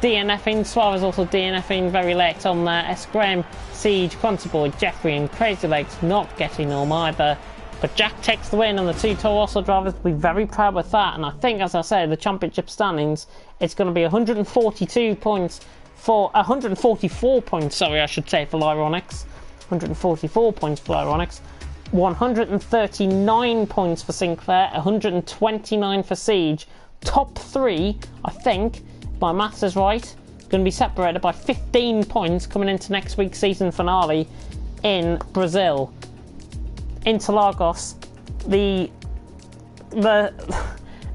DNFing. Suarez also DNFing very late on there. S. Graham, Siege, Quantaboy, Jeffrey and Crazy Legs not getting home either. But Jack takes the win, and the two Toro Rosso drivers will be very proud with that. And I think, as I say, the championship standings, it's going to be 142 points for 144 points, sorry, I should say, for Lyronix. 144 points for Lyronix. 139 points for Sinclair, 129 for Siege. Top three, I think, if my maths is right, going to be separated by 15 points coming into next week's season finale in Brazil. Interlagos,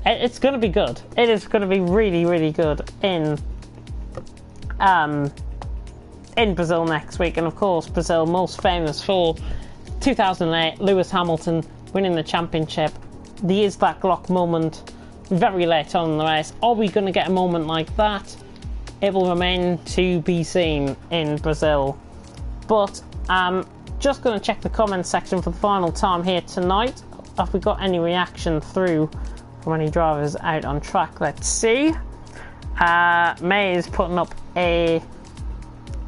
it's going to be good. It is going to be really, really good in Brazil next week. And of course, Brazil, most famous for 2008, Lewis Hamilton winning the championship. There is that Glock moment very late on in the race. Are we going to get a moment like that? It will remain to be seen in Brazil. But just going to check the comments section for the final time here tonight. Have we got any reaction through from any drivers out on track? Let's see. Maze putting up a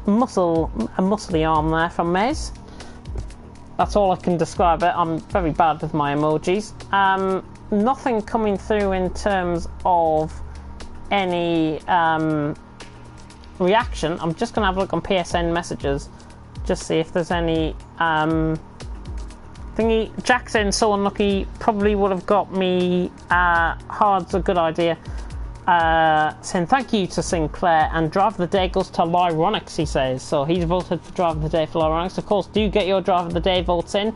muscly arm there from Maze. That's all I can describe it. I'm very bad with my emojis. Nothing coming through in terms of any reaction. I'm just going to have a look on PSN messages, just see if there's any thingy. Jackson, so unlucky, probably would have got me hard's a good idea. Saying thank you to Sinclair, and Driver of the Day goes to Lyronix, he says. So he's voted for Driver of the Day for Lyronix. Of course, do get your Driver of the Day votes in.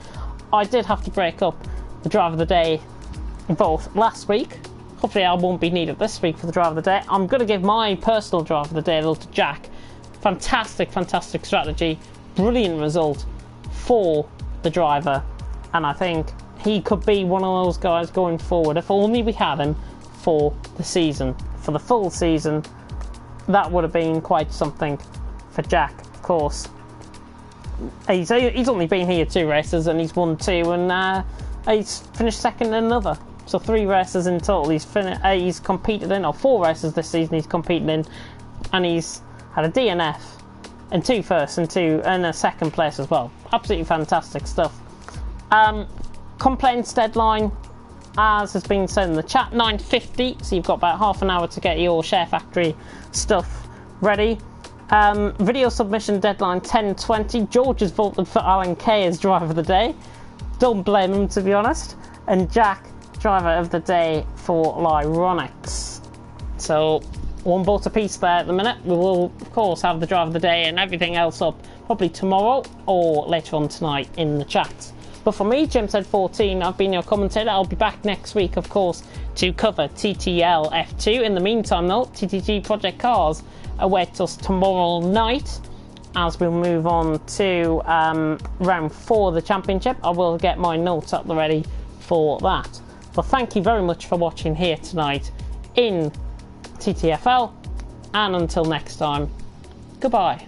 I did have to break up the Driver of the Day vote last week. Hopefully I won't be needed this week for the Driver of the Day. I'm going to give my personal Driver of the Day though to Jack. Fantastic strategy. Brilliant result for the driver. And I think he could be one of those guys going forward. If only we had him for the season, for the full season, that would have been quite something for Jack. Of course, he's only been here 2 races and he's won 2, and he's finished second in another. So 3 races in total he's competed in, or 4 races this season he's competed in, and he's had a DNF and 2 firsts and a second place as well. Absolutely fantastic stuff. Complaints deadline, as has been said in the chat, 9:50, so you've got about half an hour to get your Share Factory stuff ready. Video submission deadline 10:20. George has voted for Alan Kay as Driver of the Day. Don't blame him, to be honest. And Jack, Driver of the Day for Lyronix. So 1 vote apiece there at the minute. We will, of course, have the Driver of the Day and everything else up probably tomorrow or later on tonight in the chat. But for me, JimSaid14, I've been your commentator. I'll be back next week, of course, to cover TTL F2. In the meantime, though, TTG Project Cars awaits us tomorrow night as we'll move on to round 4 of the championship. I will get my notes up ready for that. But thank you very much for watching here tonight in TTFL. And until next time, goodbye.